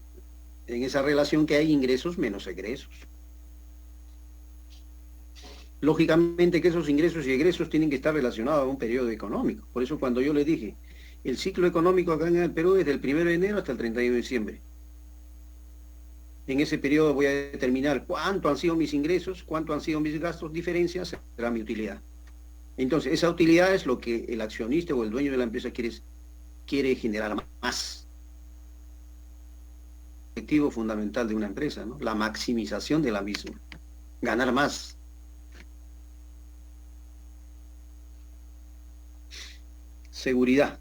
En esa relación que hay ingresos menos egresos. Lógicamente que esos ingresos y egresos tienen que estar relacionados a un periodo económico. Por eso cuando yo les dije, el ciclo económico acá en el Perú es del 1 de enero hasta el 31 de diciembre. En ese periodo voy a determinar cuánto han sido mis ingresos, cuánto han sido mis gastos, diferencias, será mi utilidad. Entonces, esa utilidad es lo que el accionista o el dueño de la empresa quiere generar más. El objetivo fundamental de una empresa, ¿no? La maximización de la misma, ganar más. Seguridad.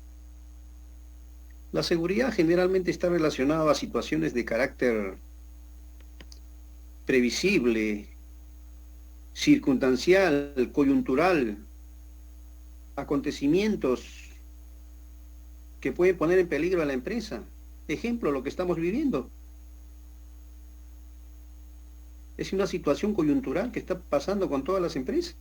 La seguridad generalmente está relacionada a situaciones de carácter previsible, circunstancial, coyuntural, acontecimientos que pueden poner en peligro a la empresa. Ejemplo, lo que estamos viviendo. Es una situación coyuntural que está pasando con todas las empresas.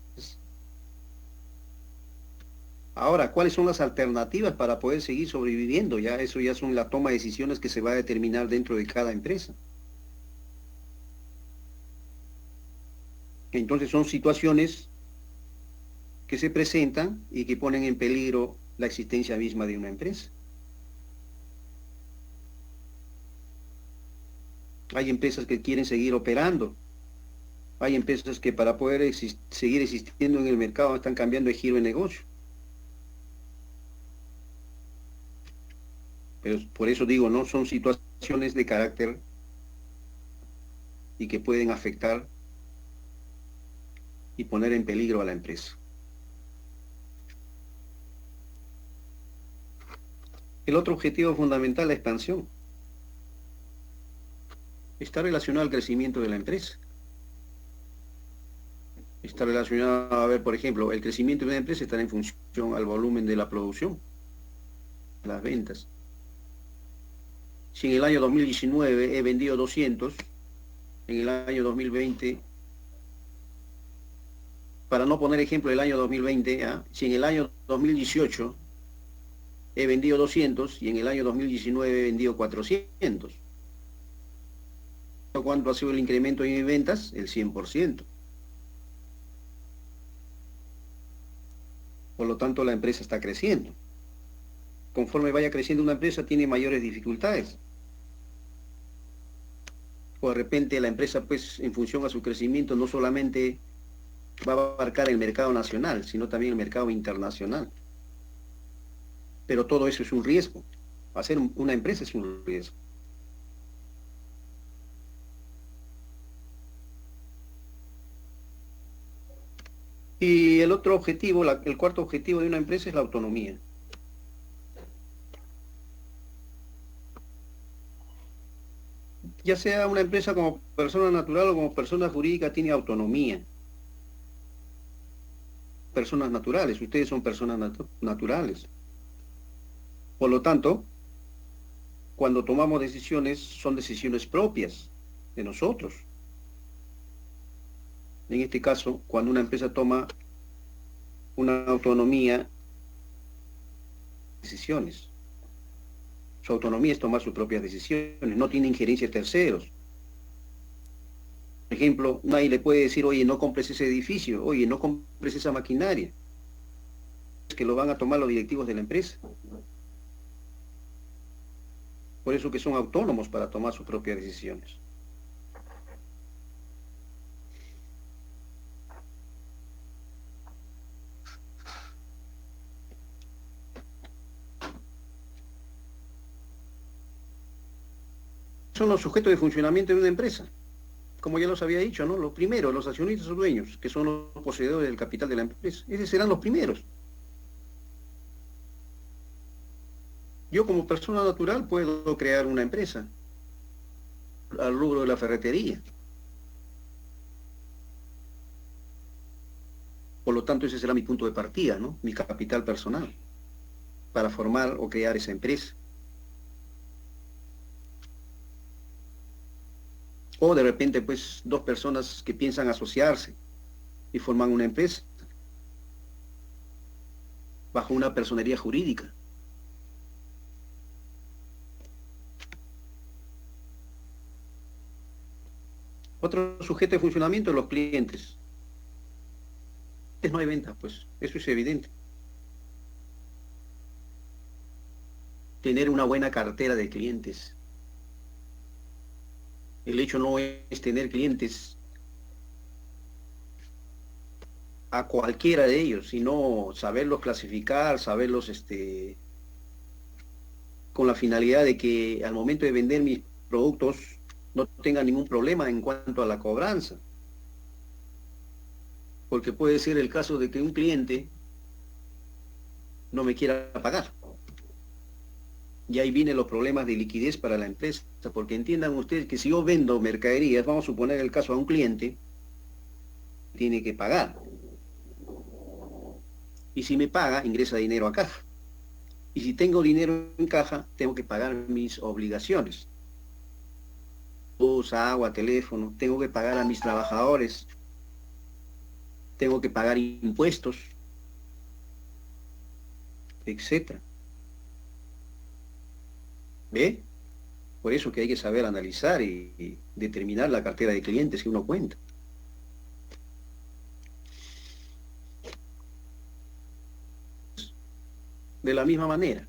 Ahora, ¿cuáles son las alternativas para poder seguir sobreviviendo? Ya eso ya son la toma de decisiones que se va a determinar dentro de cada empresa. Entonces son situaciones que se presentan y que ponen en peligro la existencia misma de una empresa. Hay empresas que quieren seguir operando. Hay empresas que para poder seguir existiendo en el mercado están cambiando de giro de negocio. Pero por eso digo, no son situaciones de carácter y que pueden afectar y poner en peligro a la empresa. El otro objetivo fundamental, la expansión, está relacionado al crecimiento de la empresa. Está relacionado a ver, por ejemplo, el crecimiento de una empresa está en función al volumen de la producción, las ventas. Si en el año 2019 he vendido 200, en el año 2020, para no poner ejemplo del año 2020, si en el año 2018 he vendido 200 y en el año 2019 he vendido 400. ¿Cuánto ha sido el incremento en mis ventas? El 100%. Por lo tanto, la empresa está creciendo. Conforme vaya creciendo una empresa, tiene mayores dificultades. O de repente la empresa, pues, en función a su crecimiento, no solamente va a abarcar el mercado nacional, sino también el mercado internacional. Pero todo eso es un riesgo. Hacer una empresa es un riesgo. Y el otro objetivo, el cuarto objetivo de una empresa es la autonomía. Ya sea una empresa como persona natural o como persona jurídica, tiene autonomía. Personas naturales, ustedes son personas naturales. Por lo tanto, cuando tomamos decisiones, son decisiones propias de nosotros. En este caso, cuando una empresa toma una autonomía, decisiones. Su autonomía es tomar sus propias decisiones, no tiene injerencia de terceros. Por ejemplo, nadie le puede decir, oye, no compres ese edificio, oye, no compres esa maquinaria. Es que lo van a tomar los directivos de la empresa. Por eso que son autónomos para tomar sus propias decisiones. son los sujetos de funcionamiento de una empresa. Como ya los había dicho, ¿no? Los primeros, los accionistas o dueños, que son los poseedores del capital de la empresa. Esos serán los primeros. Yo como persona natural puedo crear una empresa al rubro de la ferretería. Por lo tanto, ese será mi punto de partida, ¿no? Mi capital personal, para formar o crear esa empresa. O de repente, pues, dos personas que piensan asociarse y forman una empresa bajo una personería jurídica. Otro sujeto de funcionamiento, los clientes. No hay venta, pues, eso es evidente. Tener una buena cartera de clientes. El hecho no es tener clientes a cualquiera de ellos, sino saberlos clasificar, saberlos con la finalidad de que al momento de vender mis productos no tenga ningún problema en cuanto a la cobranza. Porque puede ser el caso de que un cliente no me quiera pagar. Y ahí vienen los problemas de liquidez para la empresa, porque entiendan ustedes que si yo vendo mercaderías, vamos a suponer el caso a un cliente, tiene que pagar. Y si me paga, ingresa dinero a caja. Y si tengo dinero en caja, tengo que pagar mis obligaciones. Luz, agua, teléfono, tengo que pagar a mis trabajadores, tengo que pagar impuestos, etcétera. ¿Ve? Por eso que hay que saber analizar y determinar la cartera de clientes que uno cuenta. De la misma manera,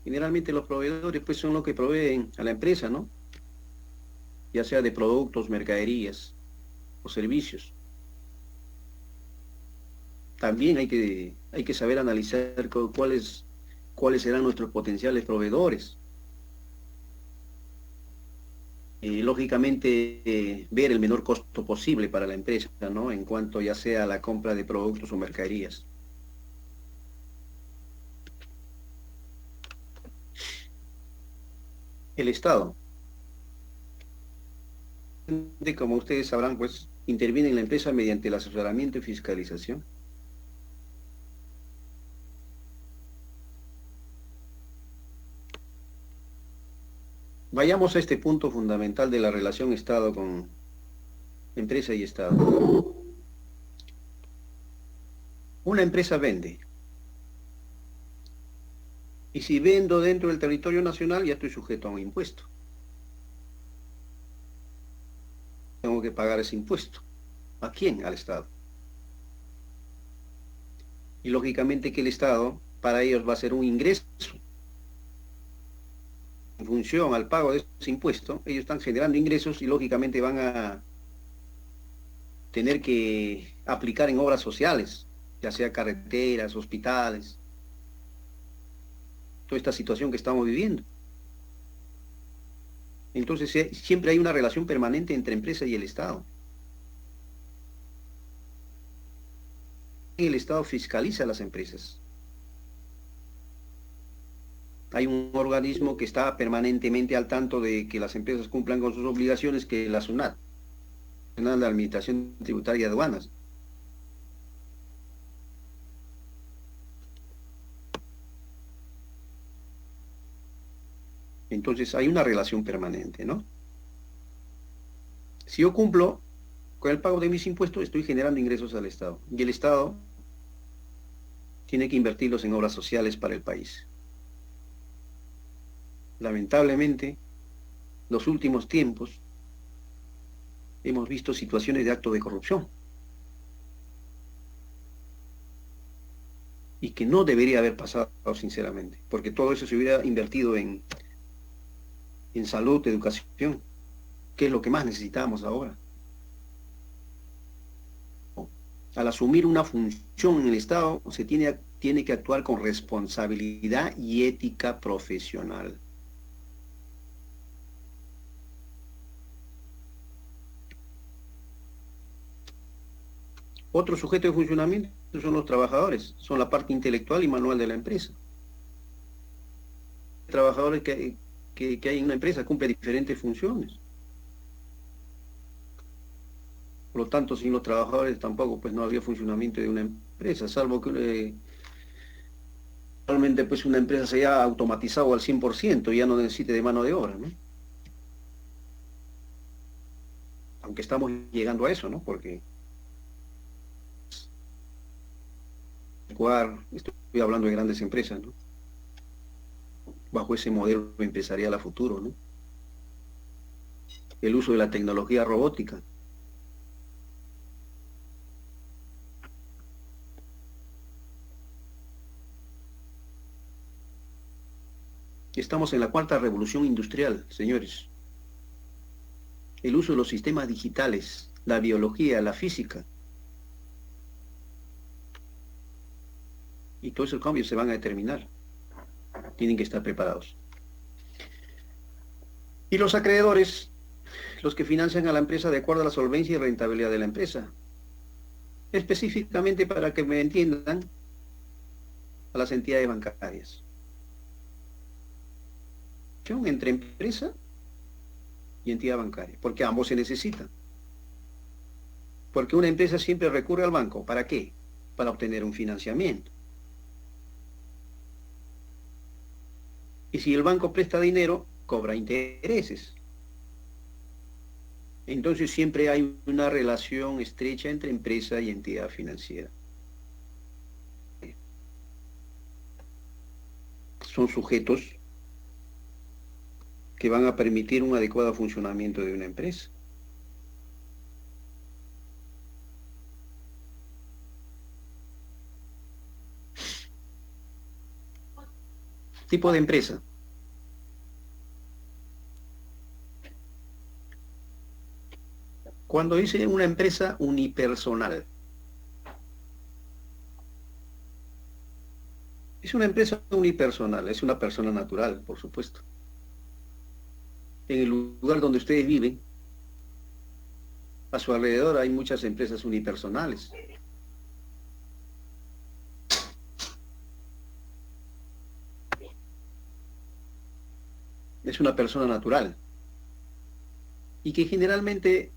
generalmente los proveedores pues son los que proveen a la empresa, ¿no? Ya sea de productos, mercaderías o servicios. También hay que saber analizar cuáles serán nuestros potenciales proveedores. Lógicamente, ver el menor costo posible para la empresa, ¿no? En cuanto ya sea la compra de productos o mercaderías. El Estado. Como ustedes sabrán, pues, interviene en la empresa mediante el asesoramiento y fiscalización. Vayamos a este punto fundamental de la relación Estado con empresa y Estado. Una empresa vende. Y si vendo dentro del territorio nacional, ya estoy sujeto a un impuesto. Tengo que pagar ese impuesto. ¿A quién? Al Estado. Y lógicamente que el Estado, para ellos, va a ser un ingreso. En función al pago de ese impuesto, ellos están generando ingresos y lógicamente van a tener que aplicar en obras sociales, ya sea carreteras, hospitales, toda esta situación que estamos viviendo. Entonces siempre hay una relación permanente entre empresa y el Estado. El Estado fiscaliza a las empresas. Hay un organismo que está permanentemente al tanto de que las empresas cumplan con sus obligaciones, que es la SUNAT, la Administración Tributaria y Aduanas. Entonces hay una relación permanente, ¿no? Si yo cumplo con el pago de mis impuestos, estoy generando ingresos al Estado. Y el Estado tiene que invertirlos en obras sociales para el país. Lamentablemente, los últimos tiempos hemos visto situaciones de acto de corrupción. Y que no debería haber pasado, sinceramente, porque todo eso se hubiera invertido en salud, educación, que es lo que más necesitamos ahora. Al asumir una función en el Estado, se tiene que actuar con responsabilidad y ética profesional. Otro sujeto de funcionamiento son los trabajadores, son la parte intelectual y manual de la empresa. Trabajadores que hay en una empresa cumplen diferentes funciones. Por lo tanto, sin los trabajadores tampoco pues no había funcionamiento de una empresa, salvo que realmente pues una empresa se haya automatizado al 100% y ya no necesite de mano de obra, ¿no? Aunque estamos llegando a eso, ¿no? Porque estoy hablando de grandes empresas, ¿no? Bajo ese modelo empresarial a futuro, ¿no? El uso de la tecnología robótica. Estamos en la cuarta revolución industrial, señores. El uso de los sistemas digitales, la biología, la física. Y todos esos cambios se van a determinar. Tienen que estar preparados. Y los acreedores, los que financian a la empresa de acuerdo a la solvencia y rentabilidad de la empresa. Específicamente para que me entiendan, a las entidades bancarias. Entre empresa y entidad bancaria, porque ambos se necesitan. Porque una empresa siempre recurre al banco. ¿Para qué? Para obtener un financiamiento. Y si el banco presta dinero, cobra intereses. Entonces siempre hay una relación estrecha entre empresa y entidad financiera. Son sujetos que van a permitir un adecuado funcionamiento de una empresa. Tipo de empresa. Cuando dice una empresa unipersonal, es una empresa unipersonal, es una persona natural, por supuesto. En el lugar donde ustedes viven, a su alrededor hay muchas empresas unipersonales. Es una persona natural. Y que generalmente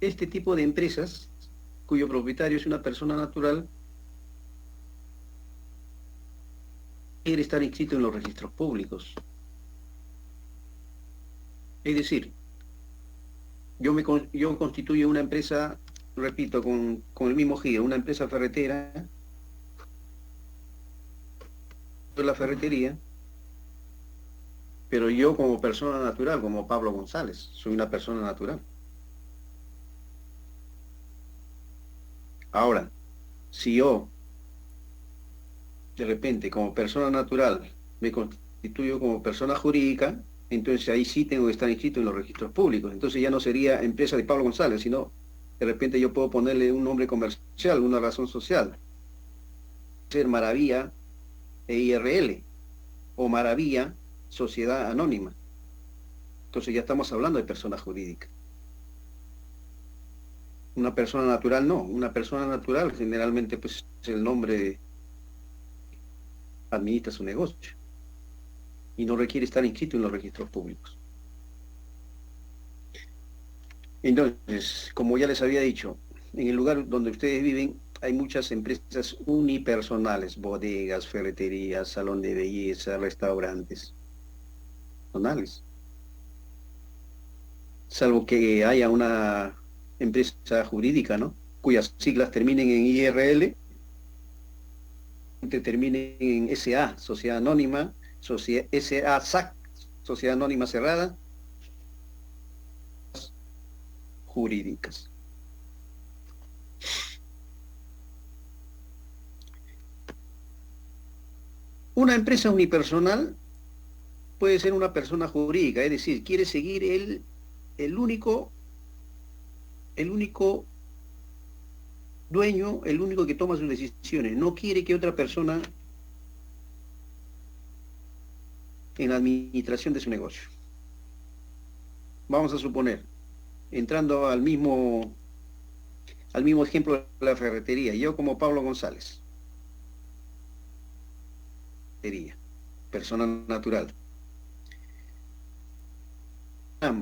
este tipo de empresas, cuyo propietario es una persona natural, quiere estar inscrito en los registros públicos. Es decir, yo constituyo una empresa, repito, con el mismo giro, una empresa ferretera, de la ferretería, pero yo como persona natural, como Pablo González, soy una persona natural. Ahora, si yo, de repente, como persona natural, me constituyo como persona jurídica, entonces ahí sí tengo que estar inscrito en los registros públicos. Entonces ya no sería empresa de Pablo González, sino de repente yo puedo ponerle un nombre comercial, una razón social. Ser Maravilla EIRL o Maravilla Sociedad Anónima. Entonces ya estamos hablando de persona jurídica. Una persona natural no. Una persona natural generalmente pues es el nombre de administra su negocio y no requiere estar inscrito en los registros públicos. Entonces, como ya les había dicho, en el lugar donde ustedes viven hay muchas empresas unipersonales, bodegas, ferreterías, salón de belleza, restaurantes, personales. Salvo que haya una empresa jurídica, ¿no? Cuyas siglas terminen en IRL, terminen en SA, Sociedad Anónima, SASAC, Sociedad Anónima Cerrada, jurídicas. Una empresa unipersonal puede ser una persona jurídica, es decir, quiere seguir el único dueño, el único que toma sus decisiones, no quiere que otra persona en la administración de su negocio. Vamos a suponer, entrando al mismo al mismo ejemplo de la ferretería. Yo como Pablo González, persona natural.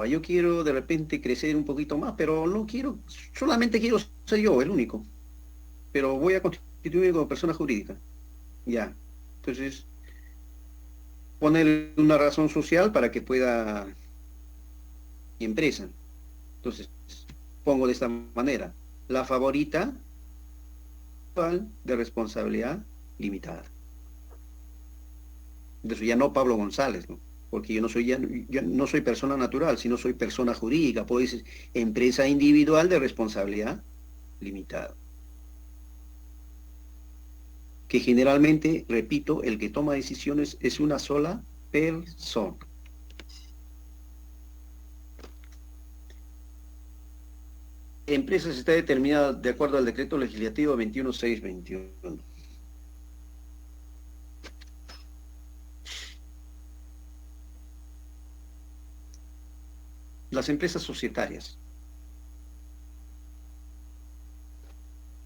Yo quiero de repente crecer un poquito más, pero no quiero, solamente quiero ser yo, el único. Pero voy a constituirme como persona jurídica. Ya. Entonces, poner una razón social para que pueda mi empresa. Entonces, pongo de esta manera. La favorita de responsabilidad limitada. Entonces ya no Pablo González, ¿no? Porque yo no soy, yo no soy persona natural, sino soy persona jurídica, pues empresa individual de responsabilidad limitada. Que generalmente, repito, el que toma decisiones es una sola persona. Empresas está determinada de acuerdo al decreto legislativo 21621. Las empresas societarias.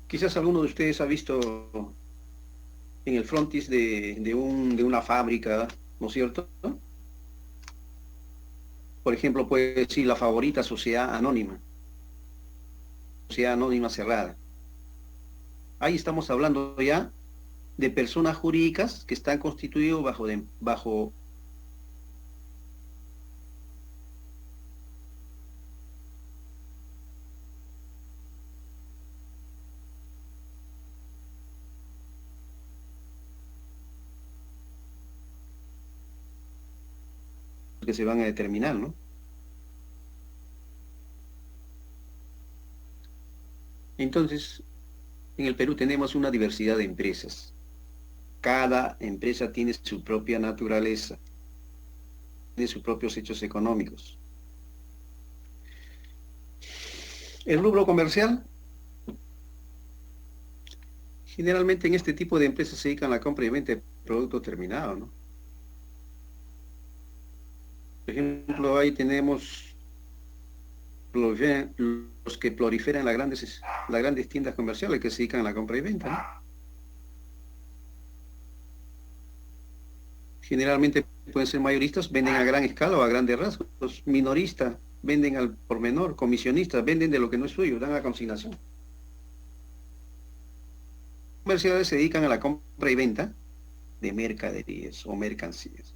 Quizás alguno de ustedes ha visto en el frontis de una fábrica, ¿no es cierto? Por ejemplo, puede decir la favorita sociedad anónima cerrada. Ahí estamos hablando ya de personas jurídicas que están constituidas bajo que se van a determinar, ¿no? Entonces, en el Perú tenemos una diversidad de empresas. Cada empresa tiene su propia naturaleza, tiene sus propios hechos económicos. El rubro comercial, generalmente en este tipo de empresas se dedican a la compra y venta de producto terminado, ¿no? Por ejemplo, ahí tenemos los que proliferan las grandes tiendas comerciales que se dedican a la compra y venta, ¿no? Generalmente pueden ser mayoristas, venden a gran escala o a grandes rasgos. Los minoristas venden al por menor, comisionistas venden de lo que no es suyo, dan a consignación. Comerciales se dedican a la compra y venta de mercaderías o mercancías.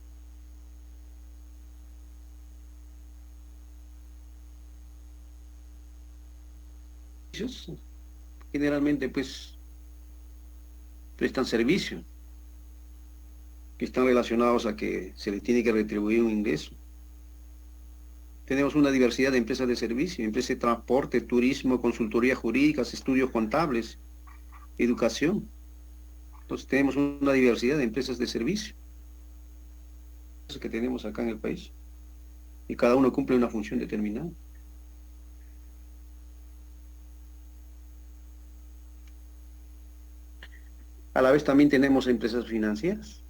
Generalmente pues prestan servicio que están relacionados a que se les tiene que retribuir un ingreso. Tenemos una diversidad de empresas de servicio, empresas de transporte, turismo, consultoría jurídica, estudios contables, educación. Entonces tenemos una diversidad de empresas de servicio que tenemos acá en el país. Y cada uno cumple una función determinada. A la vez también tenemos empresas financieras.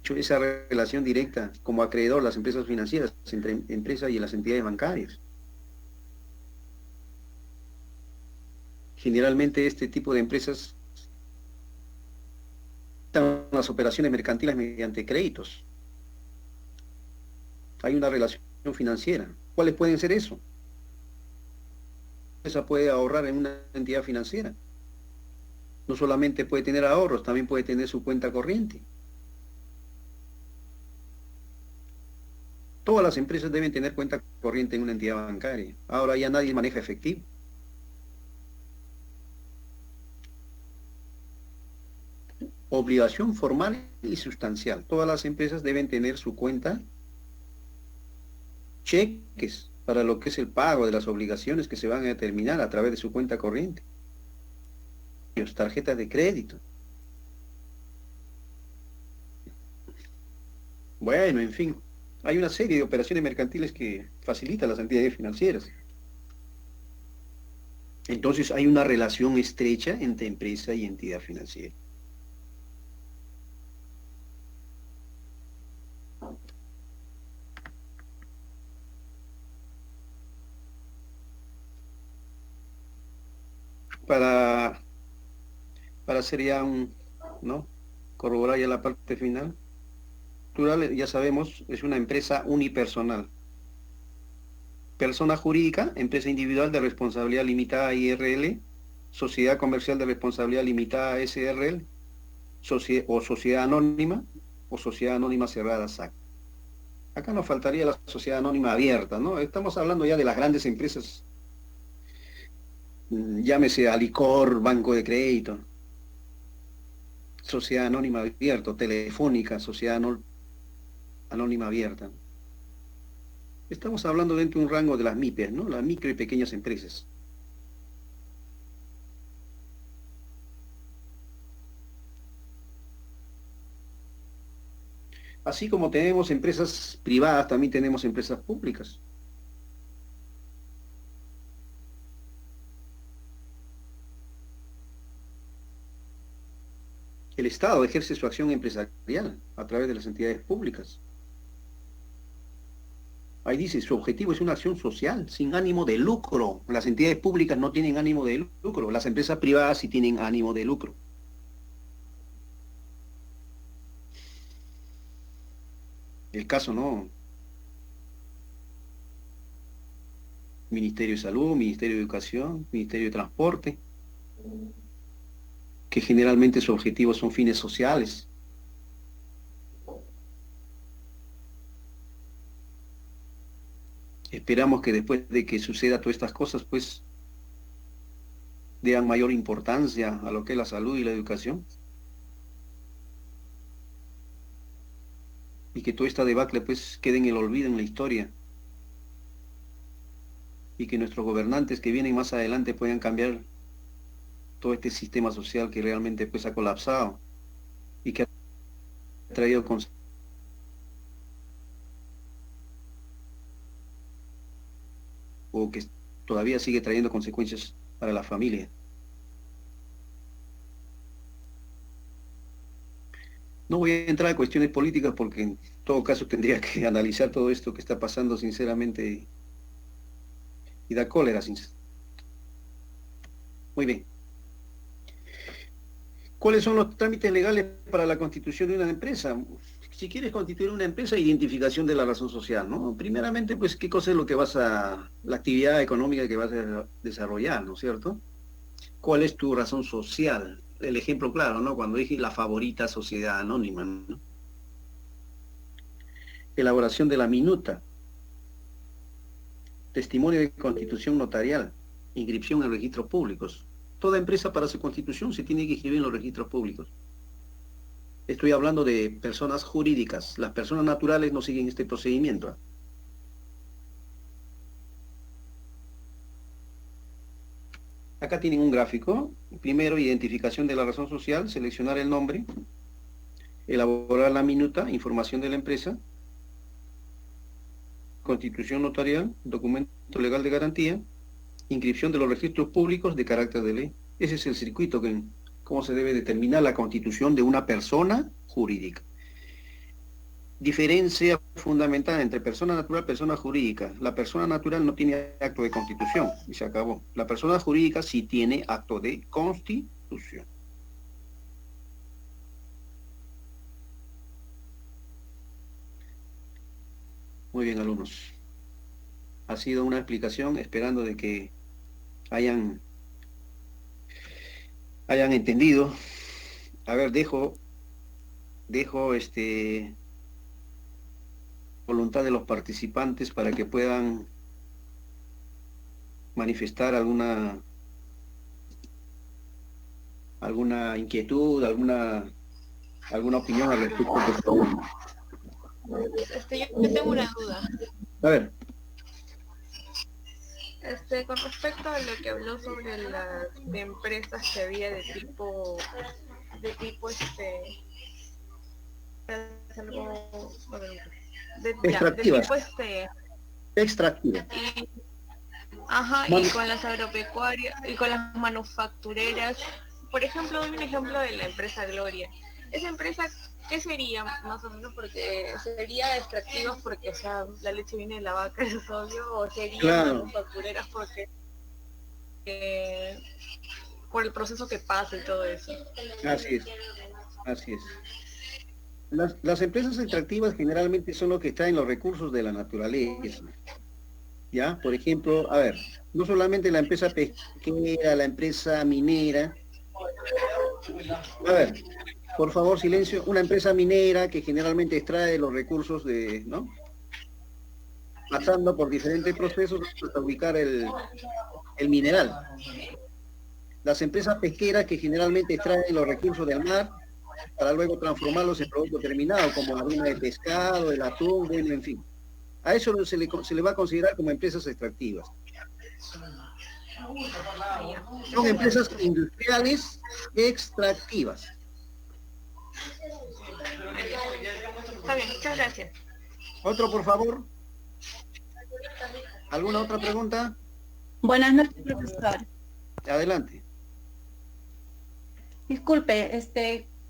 Esa relación directa como acreedor, las empresas financieras, entre empresas y las entidades bancarias. Generalmente este tipo de empresas están las operaciones mercantiles mediante créditos. Hay una relación financiera. ¿Cuáles pueden ser eso? Esa puede ahorrar en una entidad financiera. No solamente puede tener ahorros, también puede tener su cuenta corriente. Todas las empresas deben tener cuenta corriente en una entidad bancaria. Ahora ya nadie maneja efectivo. Obligación formal y sustancial. Todas las empresas deben tener su cuenta, cheques para lo que es el pago de las obligaciones que se van a determinar a través de su cuenta corriente. Tarjetas de crédito. Bueno, en fin, hay una serie de operaciones mercantiles que facilitan las entidades financieras. Entonces hay una relación estrecha entre empresa y entidad financiera. para, para hacer ya ¿no? Corroborar ya la parte final. Natural, ya sabemos, es una empresa unipersonal. Persona jurídica, empresa individual de responsabilidad limitada IRL, sociedad comercial de responsabilidad limitada SRL, sociedad anónima o sociedad anónima cerrada SAC. Acá nos faltaría la sociedad anónima abierta, ¿no? Estamos hablando ya de las grandes empresas, llámese Alicor, Banco de Crédito, sociedad anónima abierta, Telefónica, sociedad anónima abierta. Estamos hablando dentro de un rango de las MIPES, ¿no? Las micro y pequeñas empresas. Así como tenemos empresas privadas, también tenemos empresas públicas. El Estado ejerce su acción empresarial a través de las entidades públicas. Ahí dice, su objetivo es una acción social, sin ánimo de lucro. Las entidades públicas no tienen ánimo de lucro, las empresas privadas sí tienen ánimo de lucro. El caso, ¿no? Ministerio de Salud, Ministerio de Educación, Ministerio de Transporte, que generalmente sus objetivos son fines sociales. Esperamos que después de que suceda todas estas cosas, pues, den mayor importancia a lo que es la salud y la educación. Y que toda esta debacle, pues, quede en el olvido, en la historia. Y que nuestros gobernantes que vienen más adelante puedan cambiar todo este sistema social que realmente, pues, ha colapsado y que ha traído consecuencias. O que todavía sigue trayendo consecuencias para la familia. No voy a entrar en cuestiones políticas porque en todo caso tendría que analizar todo esto que está pasando sinceramente y da cólera. Muy bien. ¿Cuáles son los trámites legales para la constitución de una empresa? Si quieres constituir una empresa, identificación de la razón social, ¿no? Primeramente, pues, ¿qué cosa es lo que la actividad económica que vas a desarrollar, ¿no es cierto? ¿Cuál es tu razón social? El ejemplo claro, ¿no? Cuando dije la favorita sociedad anónima, ¿no? Elaboración de la minuta. Testimonio de constitución notarial. Inscripción en registros públicos. Toda empresa para su constitución se tiene que inscribir en los registros públicos. Estoy hablando de personas jurídicas. Las personas naturales no siguen este procedimiento. Acá tienen un gráfico. Primero, identificación de la razón social, seleccionar el nombre, elaborar la minuta, información de la empresa, constitución notarial, documento legal de garantía, inscripción de los registros públicos de carácter de ley. Ese es el circuito cómo se debe determinar la constitución de una persona jurídica. Diferencia fundamental entre persona natural y persona jurídica. La persona natural no tiene acto de constitución y se acabó. La persona jurídica sí tiene acto de constitución. Muy bien, alumnos. Ha sido una explicación esperando de que hayan entendido. A ver, dejo voluntad de los participantes para que puedan manifestar alguna inquietud, alguna opinión al respecto, por favor.
Yo tengo una duda.
A ver.
Con respecto a lo que habló sobre las empresas que había de tipo algo
extractivas. Extractivas.
Y con las agropecuarias y con las manufactureras. Por ejemplo, doy un ejemplo de la empresa Gloria. Esa empresa, ¿qué sería más o menos? Porque sería extractivas porque, o sea, la leche viene de la vaca, eso es obvio, o sería
claro,
manufactureras porque por el proceso que pasa y todo eso.
Así es, así es. Las empresas extractivas generalmente son lo que extraen los recursos de la naturaleza. ¿Ya? Por ejemplo, a ver, no solamente la empresa pesquera, la empresa minera. A ver, por favor, silencio. Una empresa minera que generalmente extrae los recursos de, ¿no? Pasando por diferentes procesos hasta ubicar el mineral. Las empresas pesqueras que generalmente extraen los recursos del mar para luego transformarlos en productos terminados, como harina de pescado, el atún, bueno, en fin. A eso se le va a considerar como empresas extractivas. Son empresas industriales extractivas.
Está bien, muchas gracias.
Otro, por favor. ¿Alguna otra pregunta?
Buenas noches, profesor.
Adelante.
Disculpe,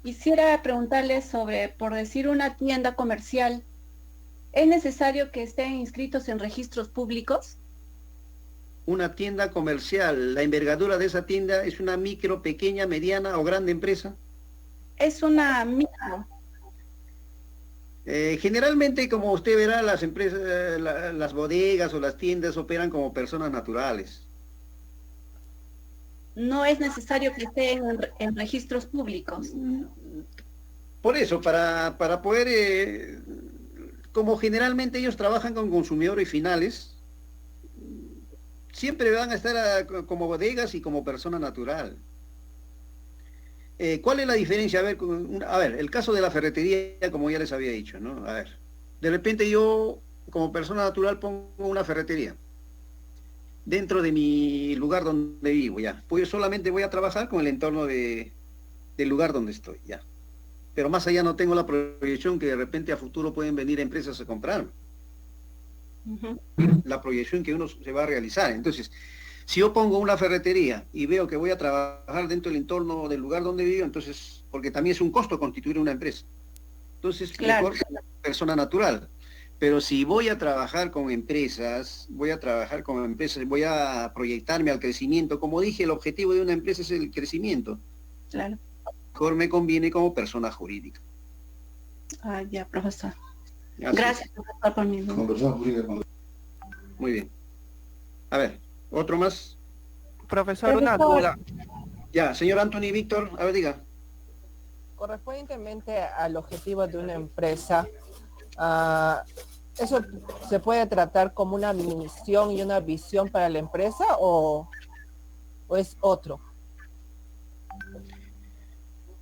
quisiera preguntarle sobre, por decir, una tienda comercial. ¿Es necesario que estén inscritos en registros públicos?
Una tienda comercial, la envergadura de esa tienda es una micro, pequeña, mediana o grande empresa.
Es una micro.
Generalmente, como usted verá, las empresas, las bodegas o las tiendas operan como personas naturales.
No es necesario que estén en registros públicos.
Por eso, para poder, como generalmente ellos trabajan con consumidores finales, siempre van a estar como bodegas y como persona natural. ¿Cuál es la diferencia? A ver, el caso de la ferretería, como ya les había dicho, ¿no? A ver, de repente yo, como persona natural, pongo una ferretería dentro de mi lugar donde vivo, ya. Pues solamente voy a trabajar con el entorno del lugar donde estoy, ya. Pero más allá no tengo la proyección que de repente a futuro pueden venir empresas a comprar. La proyección que uno se va a realizar. Entonces, si yo pongo una ferretería y veo que voy a trabajar dentro del entorno del lugar donde vivo, entonces, porque también es un costo constituir una empresa. Entonces,
claro,
mejor persona natural. Pero si voy a trabajar con empresas, voy a proyectarme al crecimiento. Como dije, el objetivo de una empresa es el crecimiento.
claro.
Mejor me conviene como persona jurídica.
Ah, ya, profesor.
Así
Gracias,
es.
profesor, por mi duda.
Muy bien. A ver, ¿otro más?
Profesor, una duda.
Ya, señor Anthony Víctor, a ver, diga.
Correspondientemente al objetivo de una empresa, ¿eso se puede tratar como una misión y una visión para la empresa o es otro?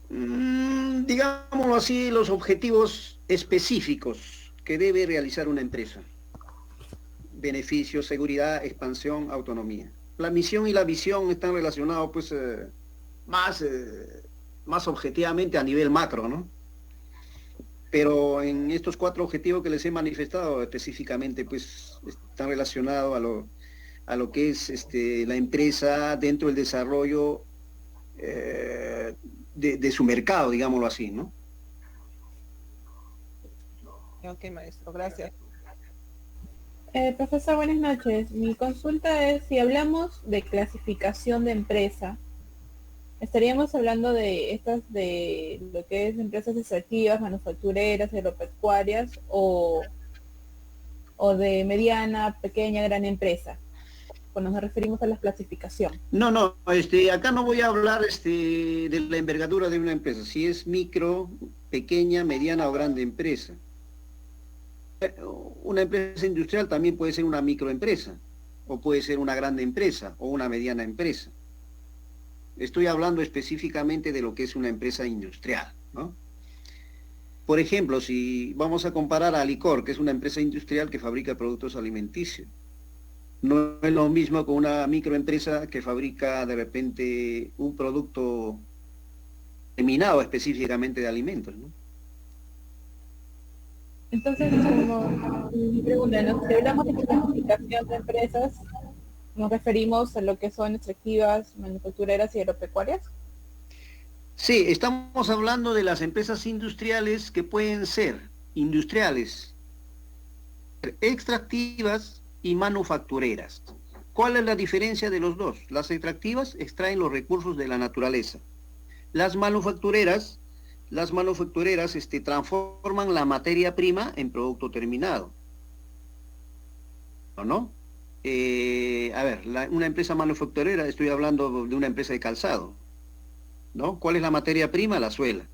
Digámoslo así, los objetivos específicos que debe realizar una empresa. Beneficios, seguridad, expansión, autonomía. La misión y la visión están relacionados pues más objetivamente a nivel macro, ¿no? Pero en estos 4 objetivos que les he manifestado específicamente pues están relacionados a lo que es la empresa dentro del desarrollo de su mercado, digámoslo así, ¿no?
Ok, maestro, gracias.
Profesor, buenas noches. Mi consulta es si hablamos de clasificación de empresa, estaríamos hablando de lo que es empresas extractivas, manufactureras, agropecuarias o de mediana, pequeña, gran empresa, cuando nos referimos a la clasificación.
No, acá no voy a hablar de la envergadura de una empresa, si es micro, pequeña, mediana o grande empresa. Una empresa industrial también puede ser una microempresa, o puede ser una grande empresa, o una mediana empresa. Estoy hablando específicamente de lo que es una empresa industrial, ¿no? Por ejemplo, si vamos a comparar a Alicor, que es una empresa industrial que fabrica productos alimenticios, no es lo mismo con una microempresa que fabrica de repente un producto terminado específicamente de alimentos, ¿no?
Entonces, como mi pregunta, ¿no? Si hablamos de clasificación de empresas, ¿nos referimos a lo que son extractivas, manufactureras y agropecuarias?
Sí, estamos hablando de las empresas industriales que pueden ser industriales, extractivas y manufactureras. ¿Cuál es la diferencia de los dos? Las extractivas extraen los recursos de la naturaleza. Las manufactureras transforman la materia prima en producto terminado. ¿O no? A ver, una empresa manufacturera, estoy hablando de una empresa de calzado, ¿no? ¿Cuál es la materia prima? La suela.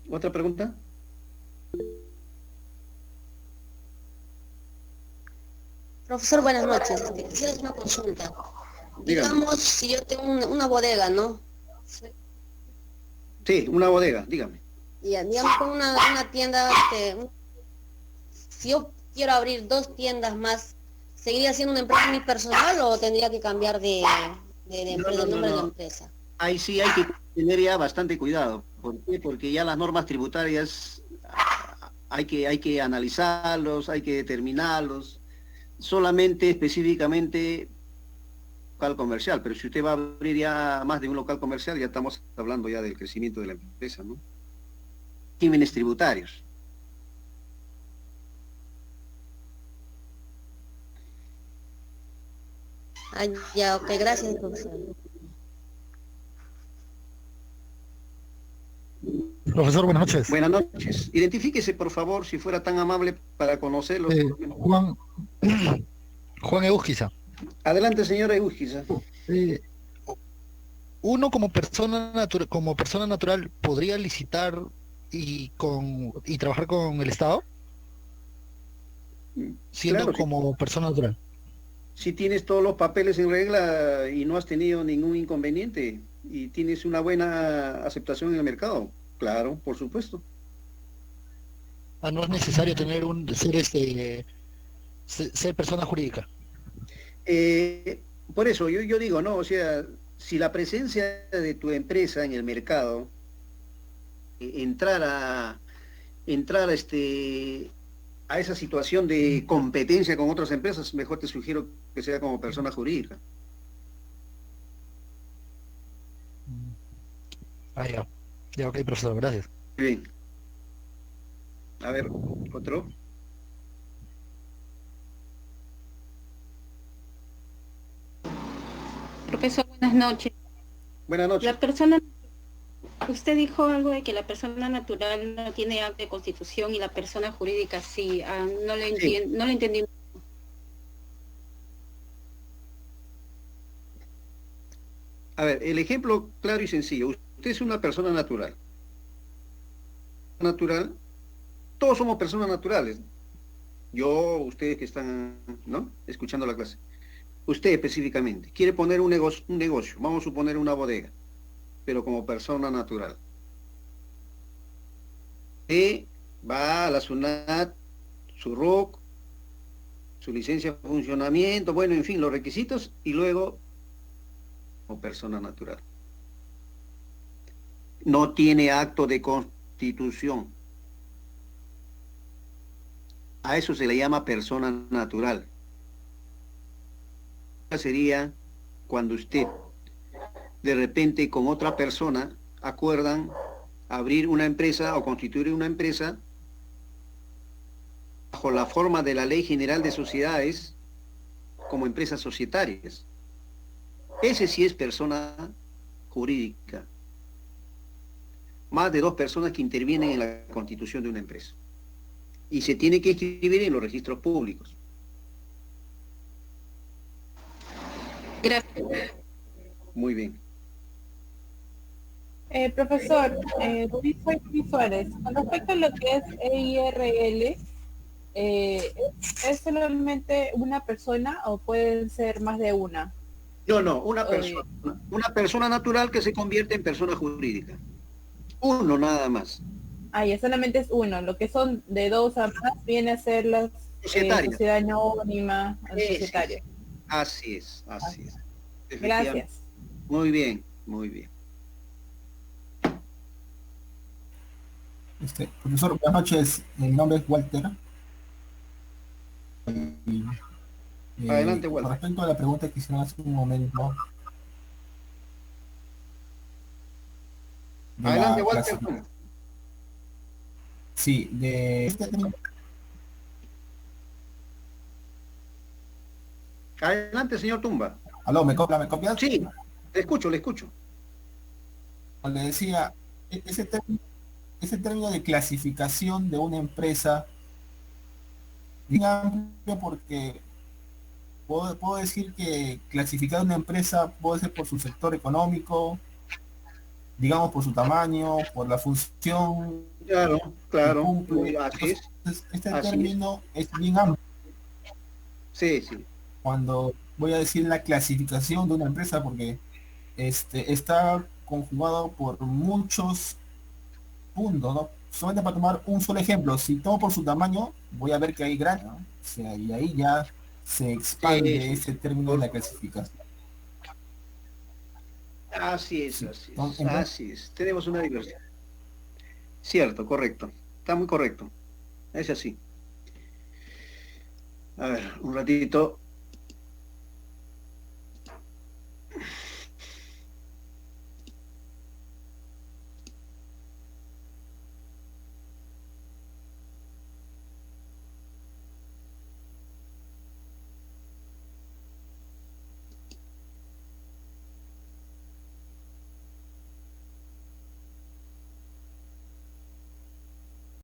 ¿Otra pregunta?
Profesor, buenas noches. Quisiera hacer una consulta.
Dígame.
Digamos, si yo tengo una bodega, ¿no?
Sí, una bodega, dígame.
Y digamos con una tienda, si yo quiero abrir 2 tiendas más, ¿seguiría siendo una empresa unipersonal o tendría que cambiar de empresa, el nombre de la empresa?
Ahí sí hay que tener ya bastante cuidado. ¿Por qué? Porque ya las normas tributarias hay que analizarlos, hay que determinarlos. Solamente específicamente local comercial, pero si usted va a abrir ya más de un local comercial, ya estamos hablando ya del crecimiento de la empresa, ¿no? Regímenes tributarios.
Ah, ya, ok, gracias, profesor.
Profesor, buenas noches.
Buenas noches. Identifíquese, por favor, si fuera tan amable para conocerlo.
Juan Eusquiza.
Adelante, señora Eusquiza.
Uno como persona natural podría licitar y trabajar con el Estado, siendo
Claro,
como persona natural.
Si tienes todos los papeles en regla y no has tenido ningún inconveniente y tienes una buena aceptación en el mercado, claro, por supuesto.
No es necesario tener ser persona jurídica.
Por eso yo digo, ¿no? O sea, si la presencia de tu empresa en el mercado entrar a esa situación de competencia con otras empresas, mejor te sugiero que sea como persona jurídica.
Ya. Ya, ok, profesor, gracias.
Bien. A ver, otro.
Profesor, buenas noches.
Buenas noches.
La persona, usted dijo algo de que la persona natural no tiene acta de constitución y la persona jurídica sí. No le entendí.
A ver, el ejemplo claro y sencillo. Usted es una persona natural. Natural. Todos somos personas naturales. Yo, ustedes que están, ¿no?, escuchando la clase. Usted específicamente quiere poner un negocio, vamos a suponer una bodega, pero como persona natural. Va a la SUNAT, su RUC, su licencia de funcionamiento, bueno, en fin, los requisitos, y luego como persona natural. No tiene acto de constitución. A eso se le llama persona natural. Sería cuando usted de repente con otra persona acuerdan abrir una empresa o constituir una empresa bajo la forma de la Ley General de Sociedades como empresas societarias. Ese sí es persona jurídica. Más de 2 personas que intervienen en la constitución de una empresa. Y se tiene que inscribir en los registros públicos.
Gracias.
Muy bien.
Profesor, Luis Suárez, con respecto a lo que es EIRL, ¿es solamente una persona o pueden ser más de una?
No, una persona. Una persona natural que se convierte en persona jurídica. Uno nada más.
Ya solamente es uno. Lo que son de 2 a más viene a ser las sociedad anónima, societaria.
Así es.
Gracias.
Muy bien.
Profesor, buenas noches. Mi nombre es Walter.
Adelante, Walter.
Con respecto a la pregunta que hicieron hace un momento.
Adelante, Walter.
Sí,
Adelante, señor Tumba.
Aló, ¿me copias?
Sí, le escucho.
Le decía, ese término de clasificación de una empresa, bien amplio porque puedo decir que clasificar una empresa puede ser por su sector económico, digamos por su tamaño, por la función que
Claro,
cumple.
así es.
Entonces, este
Así
término es bien amplio.
Sí.
Cuando voy a decir la clasificación de una empresa, porque está conjugado por muchos puntos, ¿no? Solamente para tomar un solo ejemplo, si tomo por su tamaño, voy a ver que hay grande, ¿no? O sea, y ahí ya se expande
Sí.
ese término de la clasificación.
Así es.
Entonces,
Así es. Tenemos una diversidad. Cierto, correcto. Está muy correcto. Es así. A ver, un ratito.